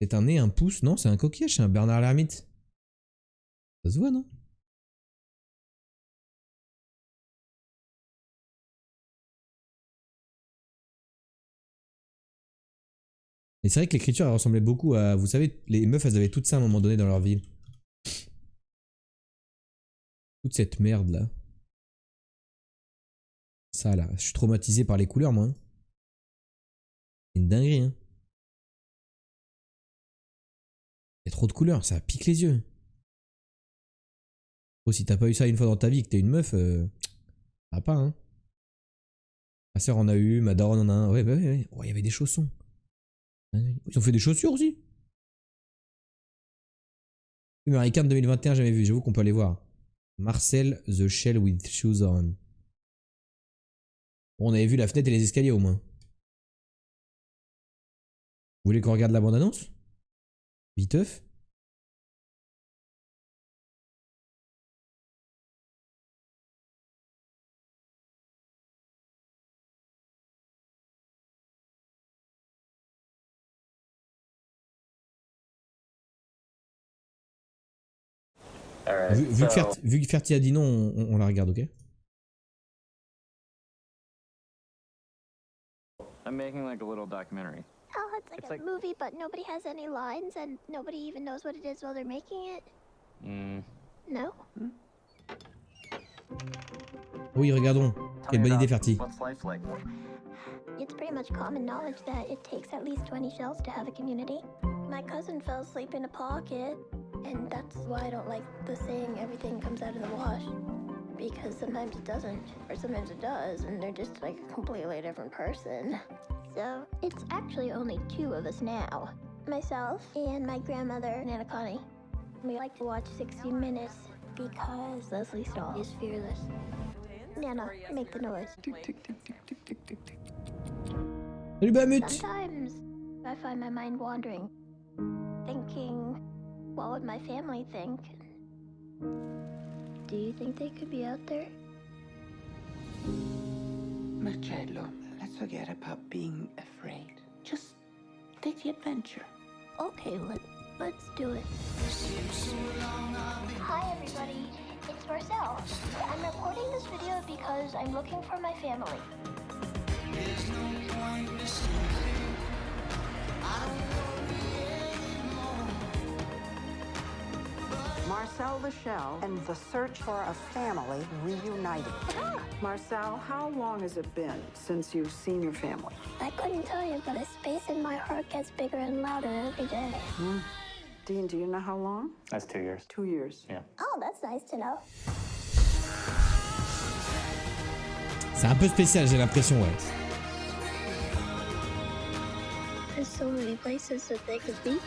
A: C'est un nez, un pouce. Non, c'est un coquillage, c'est un Bernard l'ermite. Ça se voit, non? Et c'est vrai que l'écriture, elle ressemblait beaucoup à... Vous savez, les meufs, elles avaient tout ça à un moment donné dans leur vie. Toute cette merde, là. Ça, là. Je suis traumatisé par les couleurs, moi. Hein. C'est une dinguerie, hein. Il y a trop de couleurs, ça pique les yeux. Oh, si t'as pas eu ça une fois dans ta vie et que t'es une meuf, ça va pas, hein. Ma soeur en a eu, ma daronne en a un. Ouais, bah ouais, ouais. Oh, il y avait des chaussons. Ils ont fait des chaussures aussi. American 2021, jamais vu. J'avoue qu'on peut aller voir. Marcel the Shell with Shoes On. Bon, on avait vu la fenêtre et les escaliers au moins. Vous voulez qu'on regarde la bande-annonce? Viteuf.
B: Alright,
A: Vu que Ferti a dit non, on la regarde, ok?
B: I'm making like a little documentary.
C: Oh, it's like a movie, but nobody has any lines and nobody even knows what it is while they're making it. No?
A: Oui, regardons. Quelle bonne idée, Ferti.
B: What's life like?
C: It's pretty much common knowledge that it takes at least 20 shells to have a community. My cousin fell asleep in a pocket, and that's why I don't like the saying everything comes out of the wash. Because sometimes it doesn't, or sometimes it does, and they're just like a completely different person. So, it's actually only two of us now. Myself and my grandmother, Nana Connie. We like to watch 60 Minutes because Leslie Stahl is fearless. Nana, make the noise.
A: Salut Bamut!
C: Sometimes I find my mind wandering, thinking, what would my family think? Do you think they could be out there?
D: Marcello, let's forget about being afraid. Just take the adventure.
C: Okay, let's do it. Hi everybody, it's Marcel. I'm recording this video because I'm looking for my family.
E: Marcel the Shell and the search for a family reunited. Marcel, how long has it been since you've seen your family?
C: I couldn't tell you, but the space in my heart gets bigger and louder every day.
E: Dean, do you know how long?
B: That's 2 years.
E: 2 years.
B: Yeah.
C: Oh, that's nice to know.
A: C'est un peu spécial, j'ai l'impression, ouais.
C: There's so many places that they could be.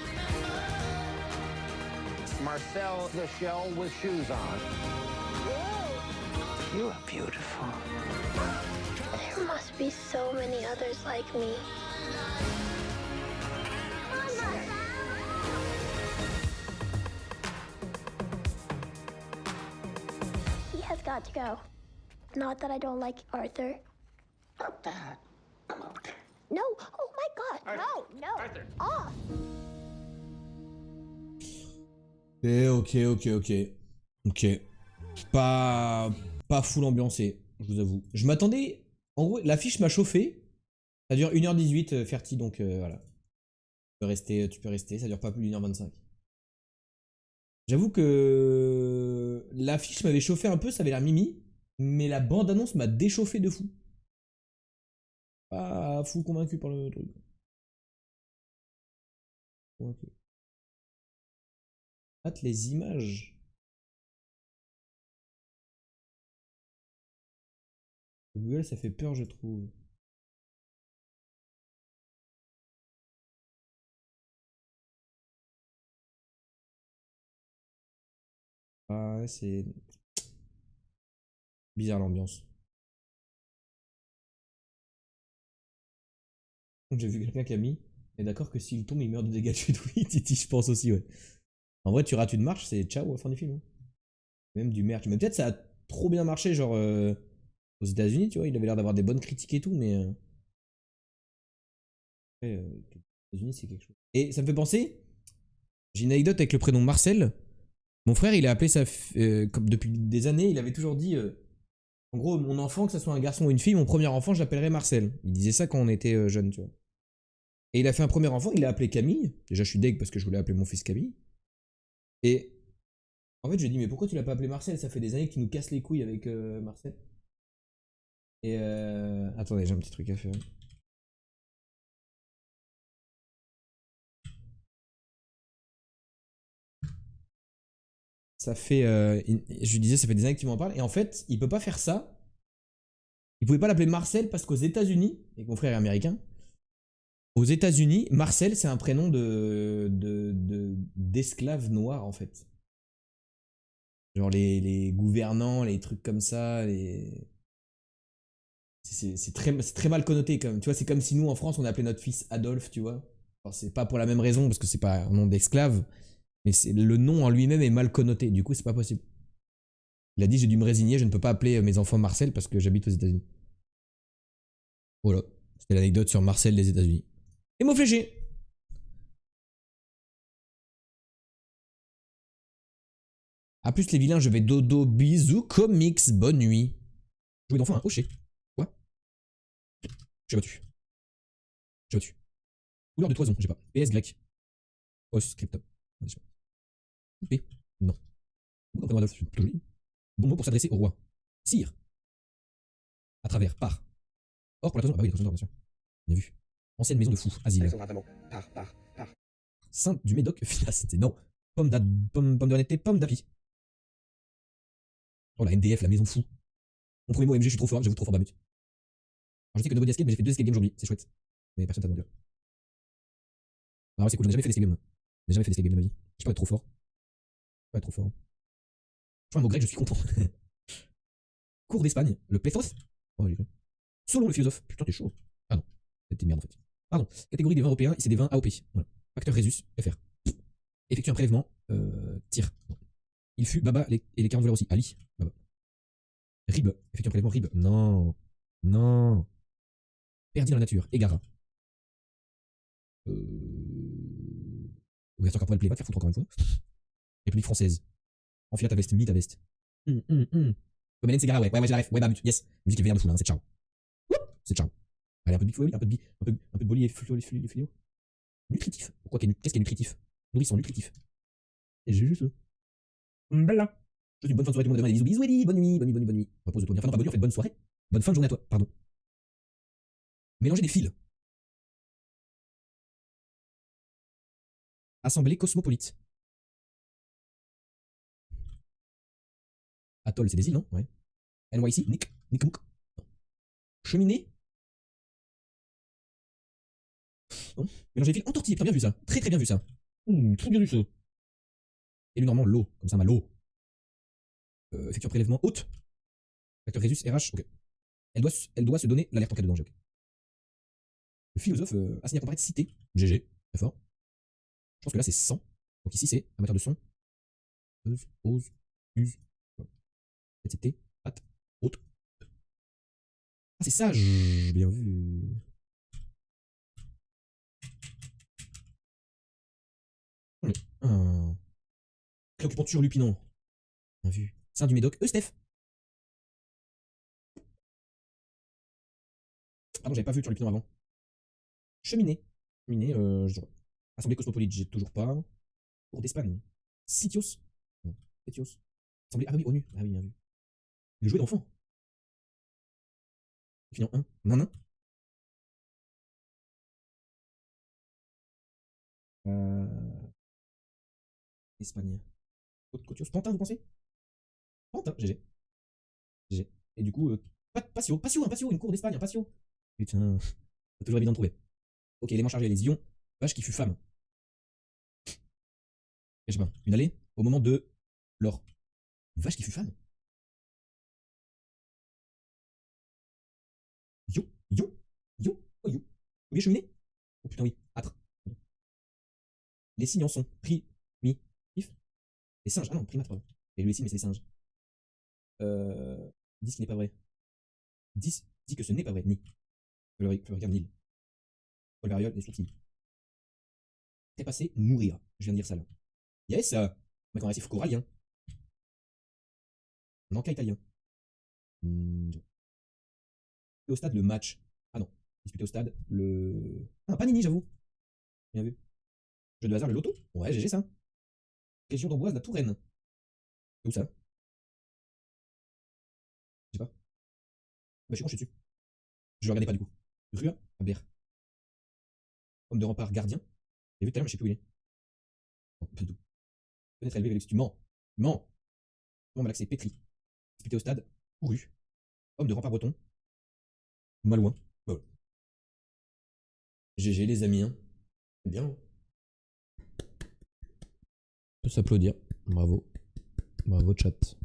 F: Marcel the Shell with shoes on.
D: You are beautiful.
C: There must be so many others like me. He has got to go. Not that I don't like Arthur.
D: Not that.
C: No! Oh my god!
B: Arthur.
C: No! No!
B: Arthur.
C: Off!
A: Et ok. Pas full ambiancé, je vous avoue. Je m'attendais... En gros, l'affiche m'a chauffé. Ça dure 1h18, Ferti, donc voilà. Tu peux rester, ça dure pas plus d'1h25. J'avoue que l'affiche m'avait chauffé un peu, ça avait l'air mimi, mais la bande-annonce m'a déchauffé de fou. Pas fou convaincu par le truc. Convaincu. Hâte les images. Google, ça fait peur, je trouve. Ah ouais, c'est bizarre l'ambiance. J'ai vu quelqu'un qui a mis. Et d'accord que s'il tombe, il meurt de dégâts de chute. Oui, Titi, je pense aussi, ouais. En vrai, tu rates une marche, c'est ciao à la fin du film. Hein. Même du merch. Mais peut-être ça a trop bien marché, genre aux États-Unis, tu vois. Il avait l'air d'avoir des bonnes critiques et tout, mais. Après, aux États-Unis, c'est quelque chose. Et ça me fait penser. J'ai une anecdote avec le prénom Marcel. Mon frère, il a appelé ça. Comme depuis des années, il avait toujours dit. En gros, mon enfant, que ce soit un garçon ou une fille, mon premier enfant, je l'appellerai Marcel. Il disait ça quand on était jeune, tu vois. Et il a fait un premier enfant, il l'a appelé Camille. Déjà, je suis deg parce que je voulais appeler mon fils Camille. Et en fait, je lui ai dit, mais pourquoi tu l'as pas appelé Marcel? Ça fait des années que tu nous casses les couilles avec Marcel. Et attendez, j'ai un petit truc à faire. Ça fait. Je lui disais, ça fait des années que tu m'en parles. Et en fait, il peut pas faire ça. Il pouvait pas l'appeler Marcel parce qu'aux États-Unis, et que mon frère est américain, aux États-Unis, Marcel, c'est un prénom d'esclaves noirs, en fait. Genre les gouvernants, les trucs comme ça, c'est très mal connoté. Comme, tu vois, c'est comme si nous, en France, on appelait notre fils Adolphe, tu vois. Alors, c'est pas pour la même raison, parce que c'est pas un nom d'esclave, mais le nom en lui-même est mal connoté. Du coup, c'est pas possible. Il a dit, j'ai dû me résigner, je ne peux pas appeler mes enfants Marcel parce que j'habite aux États-Unis. Voilà. C'était l'anecdote sur Marcel des États-Unis. Et mot fléché. A plus les vilains, je vais dodo, bisous, comics, bonne nuit. Jouer d'enfant, un hocher. Quoi? J'ai battu. J'ai battu. Couleur de toison, j'ai pas. PS grec. Post-scriptum. P. Non. Bon mot pour s'adresser au roi. Sire. À travers, par. Or pour la toison. Ah bah oui, la toison, bien sûr. Bien vu. Ancienne maison de fous, asile.
F: Par.
A: Sainte du Médoc, finacité. Non. Pomme d'honnêteté, pomme d'appui. Oh la MDF, la maison de fous. Mon premier mot MG, je suis trop fort, j'avoue trop fort Bamut. Alors je sais que de body escape, mais j'ai fait 2 escape games aujourd'hui, c'est chouette. Mais personne t'a demandé. Ah ouais, c'est cool, j'en ai jamais fait d'escape game. J'ai jamais fait d'escape game de ma vie. Je peux être trop fort. Je peux être trop fort. Je vois un mot grec, je suis content. Cours d'Espagne, le Pléthos. Oh, j'ai cru. Solon le philosophe. Putain, t'es chaud. Ah non, c'était une merde en fait. Pardon. Catégorie des vins européens, c'est des vins AOP. Voilà. Facteur Résus, FR. Effectue un prélèvement, tir. Non. Il fut Baba et les 40 voleurs aussi. Ali, Baba. Rib, effectue un prélèvement Rib. Non. Non. Perdu dans la nature, Égara. Ouverture corporelle playback, faire foutre encore une fois. République française. Enfila ta veste, mis ta veste. Mélène Ségara, ouais, j'ai la ref. Ouais, bah, yes. Musique vénère de fou là, hein, c'est ciao. C'est ciao. Allez, un peu de big un peu de boli et fluo. Nutritif. Pourquoi qu'est-ce qui est nutritif? Nourrisson, nutritif. Et j'ai juste. Bella. Je suis une bonne fin de soirée, tout le monde demain. Bisous, bisous, Ellie. Bonne nuit. Repose-toi bien. Enfin, non, pas bonne nuit, en fait, bonne soirée. Bonne fin de journée à toi, pardon. Mélanger des fils. Assemblée cosmopolite. Atoll, c'est des îles, non? Ouais. NYC, Nick Mook. Cheminée. Non. Mélanger des fils entortillés, très bien vu ça. Très bien vu ça. Très bien vu ça. Élu normand, l'eau, comme ça, ma l'eau. Effectue un prélèvement haute. Facteur Résus, RH, ok. Elle doit se donner l'alerte en cas de danger, ok. Le philosophe assigné à comparaître cité. GG, très fort. Je pense que là c'est 100. Donc ici c'est amateur de son. Ose, use, etc. Hâte, haute. Ah c'est sage, bien vu. Préoccupant turlupinant. Bien vu. Saint du Médoc. Steph. Pardon, j'avais pas vu turlupinant avant. Cheminée. Cheminée, je dirais. Assemblée cosmopolite, j'ai toujours pas. Cours d'Espagne. Sitios. Etios. Assemblée. Ah oui, ONU. Ah oui, bien vu. Le jouet d'enfant. Fini en 1. Non. Espagne. Cotios. Pantin, vous pensez? Pantin, GG. GG. Et du coup, Patio, une cour d'Espagne, un Patio. Putain, c'est toujours évident de trouver. Ok, élément chargé, les ions. Vache qui fut femme. Je sais pas, une allée au moment de l'or. Une vache qui fut femme. Yo. Oubliez cheminée. Oh putain, oui. Âtre. Les signes en sont. Primitif. Les singes. Ah non, primate, pardon. Et lui, les signes, mais c'est les singes. Dis ce qui n'est pas vrai. Dis que ce n'est pas vrai. Ni. Regarde Nil. Paul Variol, les sourcils. Trépasser, mourir. Je viens de dire ça là. Yes! Mec, on a récif corallien. L'enca italien. Au stade, le match. Ah non. Disputé au stade, le. Ah, Panini, j'avoue. Bien vu. Jeu de hasard, le loto. Ouais, GG ça. Région d'Amboise, la Touraine. Où ça? Je sais pas. Bah, je suis dessus. Je regardais pas du coup. Rua, Aber. Homme de rempart, gardien. J'ai vu tout à l'heure, mais je sais plus où il est. Oh, pas du tout. Fenêtre élevée, Vélux, tu mens. Non, Malaxé, Pétri. Disputé au stade, couru. Homme de rempart breton. Malouin. Voilà. GG les amis. Hein. C'est bien. Hein. On peut s'applaudir. Bravo. Bravo chat.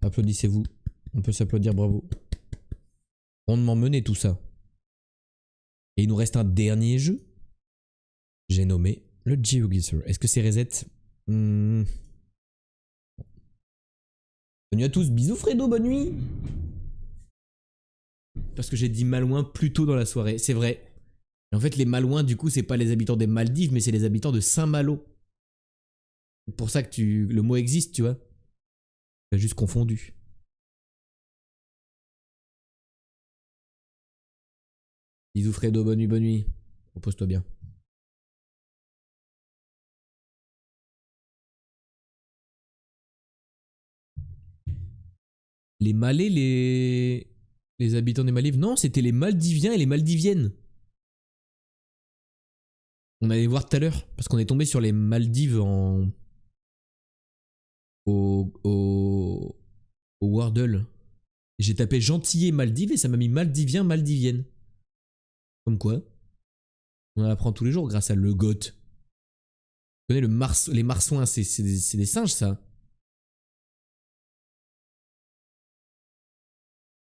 A: Applaudissez-vous. On peut s'applaudir, bravo. Rondement mené tout ça. Et il nous reste un dernier jeu. J'ai nommé le GeoGuessr. Est-ce que c'est reset? Bienvenue à tous. Bisous Fredo, bonne nuit. Parce que j'ai dit Malouin plus tôt dans la soirée. C'est vrai. Et en fait, les Malouins, du coup, c'est pas les habitants des Maldives, mais c'est les habitants de Saint-Malo. C'est pour ça que le mot existe, tu vois. J'ai juste confondu. Bisous Fredo, bonne nuit. Repose-toi bien. Les Malais, les habitants des Maldives. Non, c'était les Maldiviens et les Maldiviennes. On allait voir tout à l'heure, parce qu'on est tombé sur les Maldives au Wordle. J'ai tapé gentillet Maldives et ça m'a mis Maldivien, Maldivienne. Comme quoi, on en apprend tous les jours grâce à Le Goth. Tu connais les marsouins, c'est des singes ça.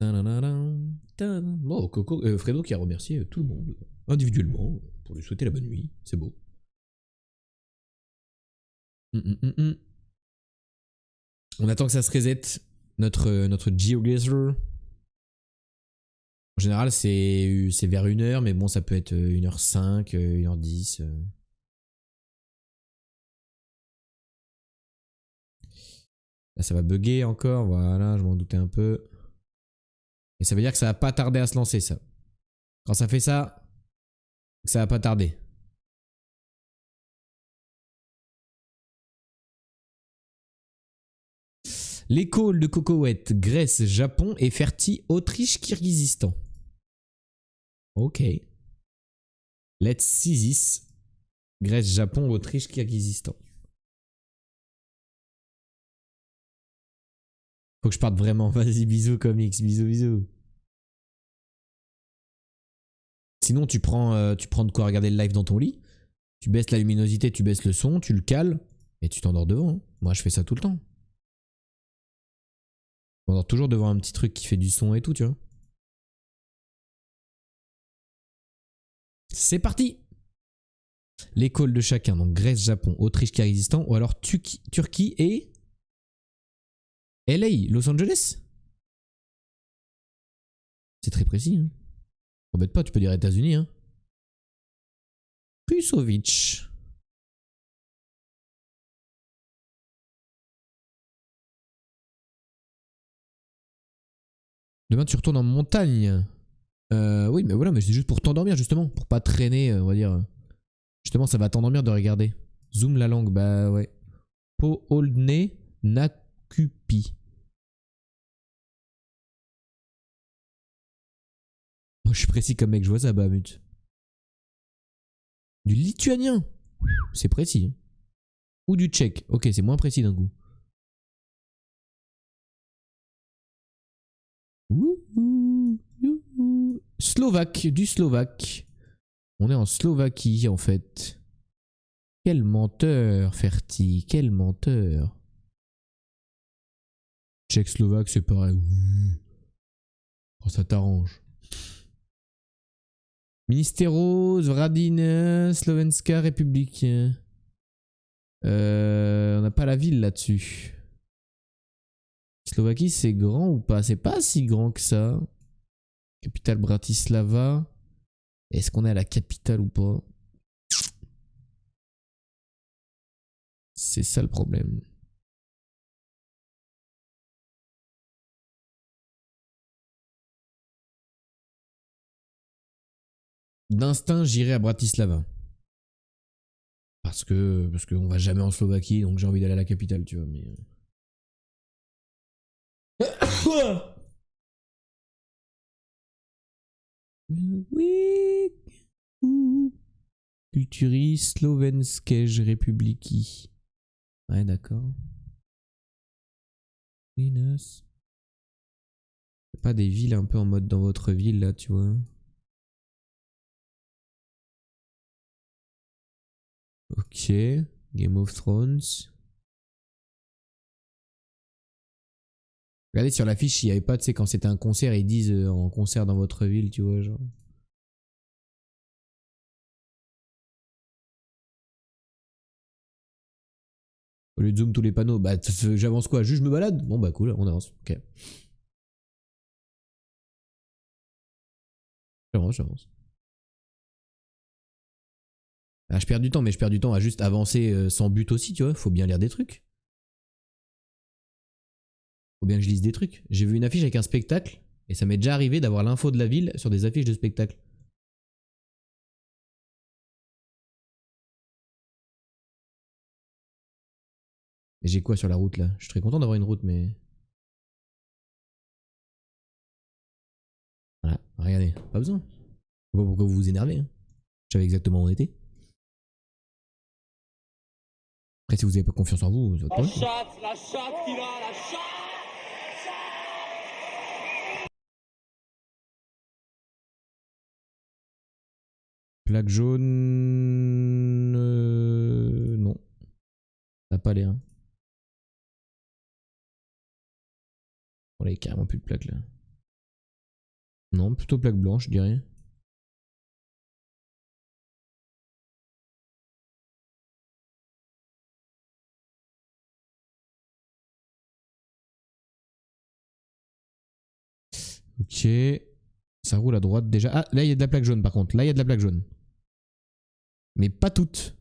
A: Bon, Fredo qui a remercié tout le monde individuellement pour lui souhaiter la bonne nuit, c'est beau. On attend que ça se reset notre GeoGuessr. En général, c'est vers 1h, mais bon, ça peut être 1h05, 1h10. Là, ça va bugger encore, voilà, je m'en doutais un peu. Et ça veut dire que ça va pas tarder à se lancer, ça. Quand ça fait ça, ça va pas tarder. Les calls de Cocoette, Grèce, Japon et Ferti, Autriche, Kirghizistan. Ok. Let's see this. Grèce, Japon, Autriche, Kirghizistan. Faut que je parte vraiment. Vas-y, bisous comics, bisous. Sinon, tu prends de quoi regarder le live dans ton lit. Tu baisses la luminosité, tu baisses le son, tu le cales et tu t'endors devant. Hein. Moi, je fais ça tout le temps. Je m'endors toujours devant un petit truc qui fait du son et tout, tu vois. C'est parti. Les calls de chacun. Donc Grèce, Japon, Autriche, Kirghizistan ou alors Turquie et LA, Los Angeles. C'est très précis. Hein. T'embête pas, tu peux dire États-Unis. Hein. Pusovic. Demain tu retournes en montagne. Oui, mais voilà, mais c'est juste pour t'endormir justement, pour pas traîner, on va dire. Justement, ça va t'endormir de regarder. Zoom la langue, bah ouais. Poholne Nakupi. Moi, je suis précis comme mec, je vois ça, Bahamut. Du lituanien. C'est précis. Hein. Ou du tchèque. Ok, c'est moins précis d'un coup. Wouhou, youhou. Slovaque, du slovaque. On est en Slovaquie en fait. Quel menteur, Ferti, quel menteur. Tchèque-slovaque, c'est pareil. Oui. Quand ça t'arrange. Ministero Zvradine, Slovenska République. On n'a pas la ville là-dessus. Slovaquie, c'est grand ou pas? C'est pas si grand que ça. Capitale Bratislava. Est-ce qu'on est à la capitale ou pas? C'est ça le problème. D'instinct, j'irai à Bratislava. Parce qu'on va jamais en Slovaquie, donc j'ai envie d'aller à la capitale, tu vois. Mais oui. Kulturi Slovenskej Republiki. Ouais, d'accord. Venus. Pas des villes un peu en mode dans votre ville là, tu vois. Ok. Game of Thrones. Regardez sur l'affiche, il n'y avait pas, tu sais, quand c'était un concert, ils disent en concert dans votre ville, tu vois, genre. Au lieu de zoom tous les panneaux, bah j'avance quoi? Juste je me balade? Bon bah cool, on avance. Ok. J'avance. Ah, je perds du temps, mais je perds du temps à juste avancer sans but aussi, tu vois. Faut bien lire des trucs. Faut bien que je lise des trucs. J'ai vu une affiche avec un spectacle, et ça m'est déjà arrivé d'avoir l'info de la ville sur des affiches de spectacle. Et j'ai quoi sur la route là? Je suis très content d'avoir une route, mais. Voilà, regardez, pas besoin. Je sais pas pourquoi vous vous énervez. Hein. Je savais exactement où on était. Après, si vous avez pas confiance en vous, c'est votre problème.
G: La chatte qu'il a, la chatte.
A: Plaque jaune. Non. Ça n'a pas l'air. Oh là, il y a carrément plus de plaques là. Non, plutôt plaque blanche, je dirais. Ok. Ça roule à droite déjà. Ah, là, il y a de la plaque jaune par contre. Là, il y a de la plaque jaune. Mais pas toutes.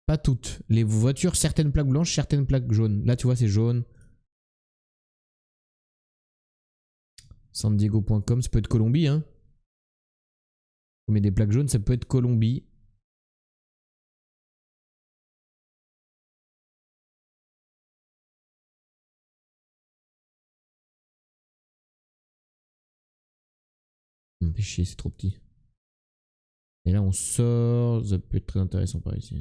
A: Pas toutes. Les voitures, certaines plaques blanches, certaines plaques jaunes. Là, tu vois, c'est jaune. Sandiego.com, ça peut être Colombie, hein. On met des plaques jaunes, ça peut être Colombie. Fais chier, c'est trop petit. Et là, on sort. Ça peut être très intéressant par ici.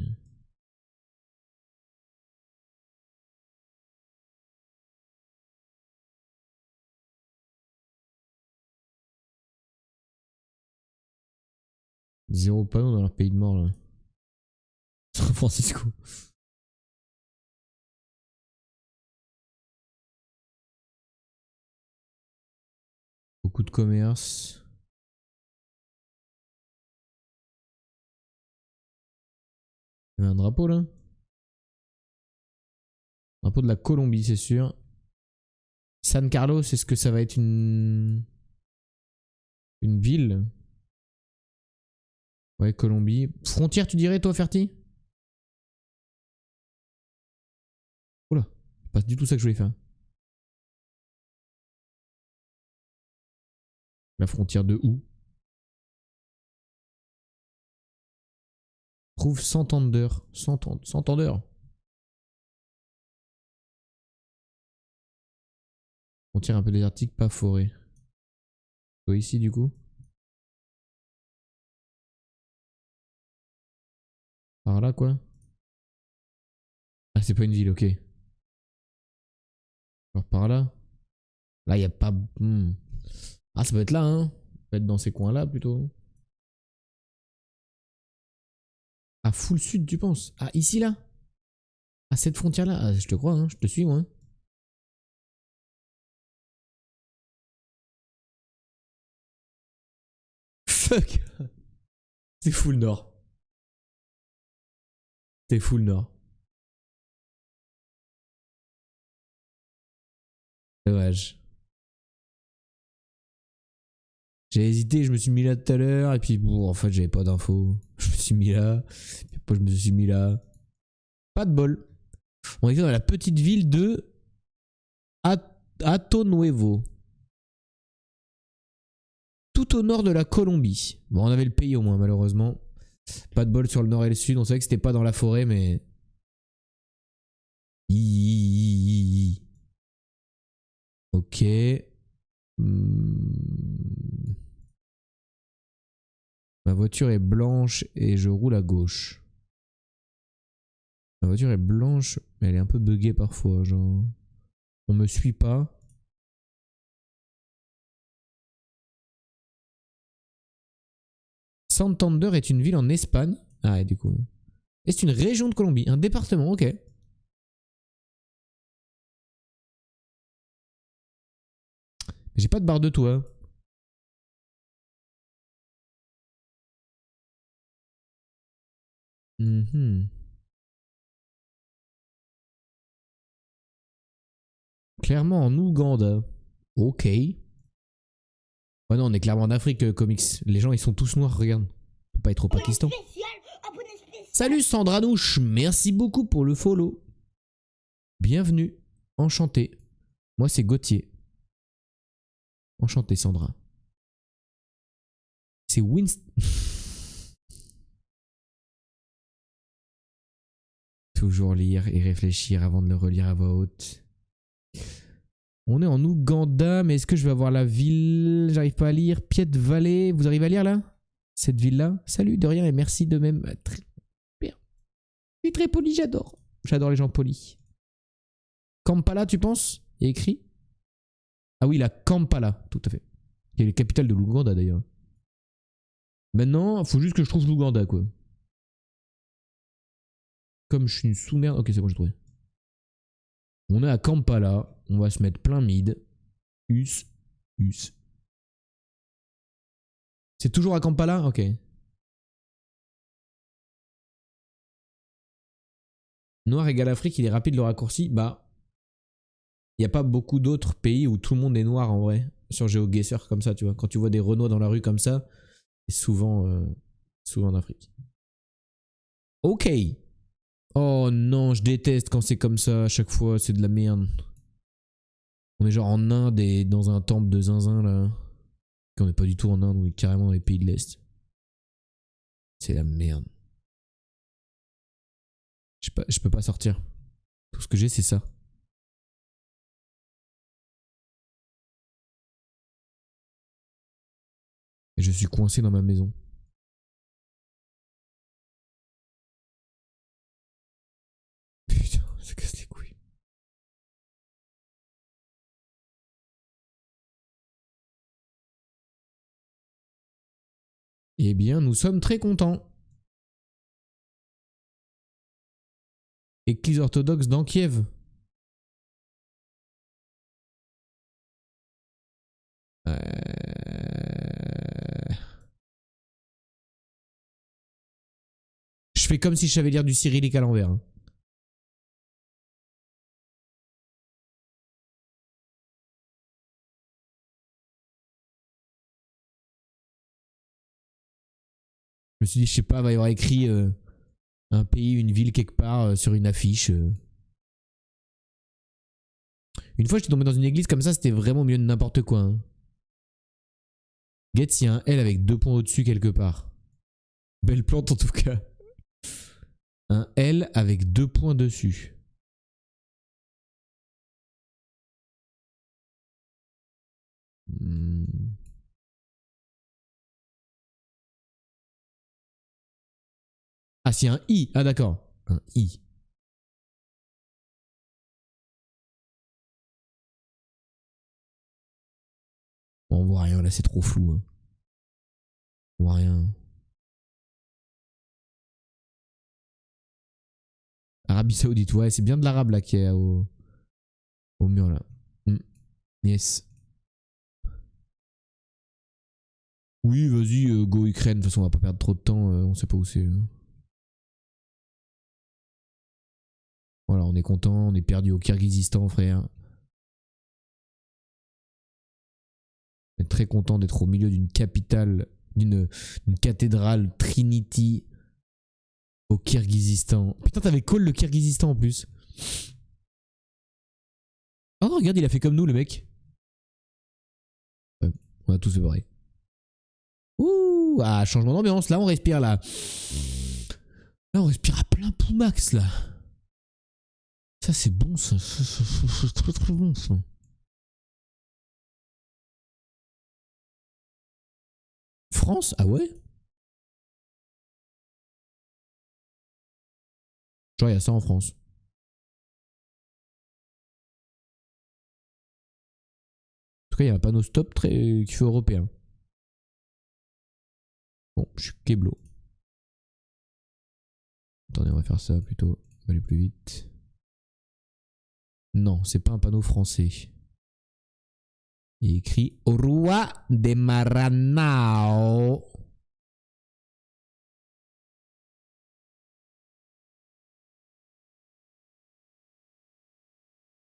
A: 0 panneau dans leur pays de mort là. San Francisco. Beaucoup de commerce. Il y a un drapeau là. Drapeau de la Colombie, c'est sûr. San Carlos, est-ce que ça va être une ville? Ouais, Colombie. Frontière, tu dirais, toi, Ferti? Oula, c'est pas du tout ça que je voulais faire. La frontière de où? trouve Santander. Santander. On tire un peu désertique, pas forêt. Ici du coup. Par là quoi. Ah c'est pas une ville, ok. Alors par là. Là y a pas... Ah ça peut être là hein. Ça peut être dans ces coins là plutôt. À full sud tu penses? Ah ici là? À cette frontière là? Ah, je te crois hein, je te suis moi. Fuck. C'est full nord. C'est full nord. Dommage. J'ai hésité, je me suis mis là tout à l'heure et puis bon, en fait j'avais pas d'infos. Je me suis mis là, puis après je me suis mis là. Pas de bol. On était dans la petite ville de Hato Nuevo. Tout au nord de la Colombie. Bon, on avait le pays au moins malheureusement. Pas de bol sur le nord et le sud. On savait que c'était pas dans la forêt mais... Ok. Ma voiture est blanche et je roule à gauche. Ma voiture est blanche, mais elle est un peu buggée parfois. Genre, on me suit pas. Santander est une ville en Espagne. Ah, et du coup. Et c'est une région de Colombie, un département, ok. J'ai pas de barre de toit. Clairement en Ouganda. Ok. Ouais non, on est clairement en Afrique, comics. Les gens ils sont tous noirs, regarde. On peut pas être au Pakistan. Salut Sandra Nouche, merci beaucoup pour le follow. Bienvenue, enchanté. Moi c'est Gauthier. Enchanté Sandra. C'est Winston. Toujours lire et réfléchir avant de le relire à voix haute. On est en Ouganda, mais est-ce que je vais avoir la ville? J'arrive pas à lire. Piet Valley, vous arrivez à lire là? Cette ville-là? Salut, de rien et merci de même. Très bien. Je suis très poli, j'adore. J'adore les gens polis. Kampala, tu penses? Il y a écrit? Ah oui, la Kampala, tout à fait. Qui est la capitale de l'Ouganda d'ailleurs. Maintenant, il faut juste que je trouve l'Ouganda, quoi. Comme je suis une sous-merde. Ok, c'est bon, j'ai trouvé. On est à Kampala. On va se mettre plein mid. Us. C'est toujours à Kampala? Ok. Noir égale Afrique, il est rapide le raccourci. Bah. Il n'y a pas beaucoup d'autres pays où tout le monde est noir en vrai. Sur GeoGuessr comme ça, tu vois. Quand tu vois des Renois dans la rue comme ça, c'est souvent en Afrique. Ok. Oh non, je déteste quand c'est comme ça à chaque fois, c'est de la merde. On est genre en Inde et dans un temple de zinzin là. On n'est pas du tout en Inde, on est carrément dans les pays de l'Est. C'est la merde. Je peux pas sortir. Tout ce que j'ai c'est ça. Et je suis coincé dans ma maison. Putain, ça casse les couilles. Eh bien, nous sommes très contents. Église orthodoxe dans Kiev. Je fais comme si je savais lire du cyrillique à l'envers. Hein. Je me suis dit, je sais pas, il va y avoir écrit un pays, une ville quelque part sur une affiche. Une fois, j'étais tombé dans une église comme ça, c'était vraiment mieux de n'importe quoi. Hein. Get, il y a un L avec 2 points au-dessus quelque part. Belle plante en tout cas. Un L avec 2 points dessus. Ah, c'est un I. Ah, d'accord. Un I. Bon, on voit rien, là, c'est trop flou. Hein. On voit rien. Arabie Saoudite, ouais, c'est bien de l'arabe là qui est au mur là. Yes. Oui, vas-y, go Ukraine. De toute façon, on va pas perdre trop de temps. On sait pas où c'est. Voilà, on est content. On est perdu au Kirghizistan, frère. On est très content d'être au milieu d'une capitale, d'une cathédrale Trinity au Kirghizistan. Putain, t'avais call le Kirghizistan en plus. Oh, regarde, il a fait comme nous, le mec. Ouais, on a tous fait pareil. Ouh, ah, changement d'ambiance. Là, on respire, là. Là, on respire à plein poumax, là. Ça, c'est bon, ça. C'est très, très bon, ça. France? Ah ouais? Genre, il y a ça en France. En tout cas, il y a un panneau stop qui fait européen. Bon, je suis Keblo. Attendez, on va faire ça plutôt. On va aller plus vite. Non, c'est pas un panneau français. Il est écrit Roi de Maranhão.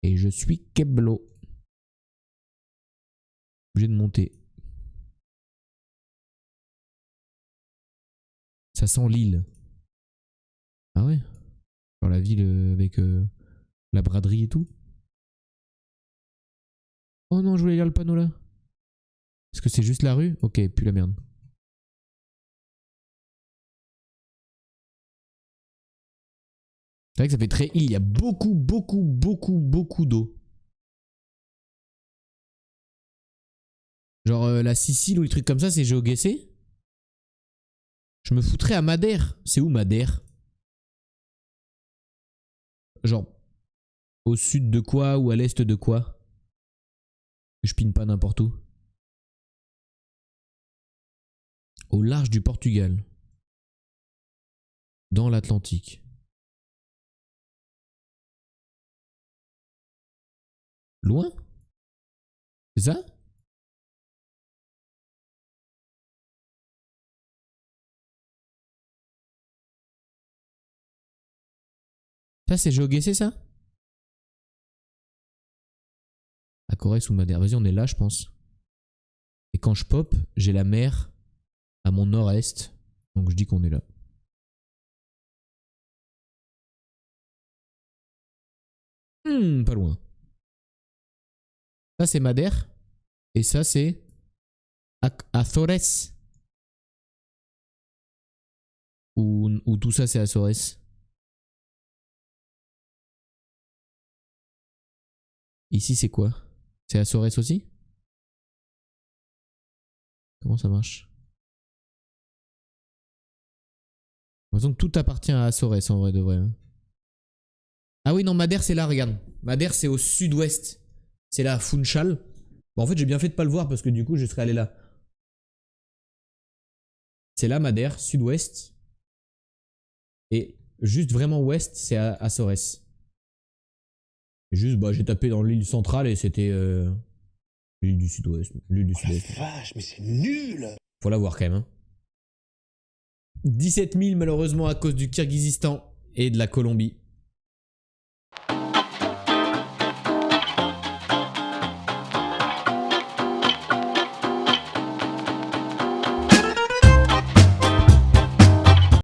A: Et je suis Keblo. Obligé de monter. Ça sent l'île. Ah ouais? Genre la ville avec la braderie et tout. Oh non, je voulais lire le panneau là. Est-ce que c'est juste la rue? Ok, plus la merde. C'est vrai que ça fait très île. Il y a beaucoup d'eau. Genre la Sicile ou les trucs comme ça, c'est GeoGuessr. Je me foutrais à Madère. C'est où Madère? Genre au sud de quoi ou à l'est de quoi? Je pine pas n'importe où. Au large du Portugal. Dans l'Atlantique. Loin? C'est ça? Ça c'est GeoGuessr ça? À Corrèze ou Madère. Vas-y, on est là, je pense. Et quand je pop, j'ai la mer à mon nord-est. Donc je dis qu'on est là. Pas loin. Ça c'est Madère. Et ça c'est Açores. Ou tout ça c'est Açores. Ici c'est quoi? C'est Açores aussi? Comment ça marche? J'ai l'impression que tout appartient à Açores en vrai de vrai. Ah oui non, Madère c'est là, regarde. Madère c'est au sud-ouest. C'est là à Funchal. Bon, en fait j'ai bien fait de pas le voir parce que du coup je serais allé là. C'est là Madère, sud-ouest. Et juste vraiment ouest c'est à Açores. Juste bah j'ai tapé dans l'île centrale et c'était l'île du sud-ouest. L'île du sud-est.
G: Oh la vache, mais c'est nul!
A: Faut la voir quand même. Hein. 17 000 malheureusement à cause du Kirghizistan et de la Colombie.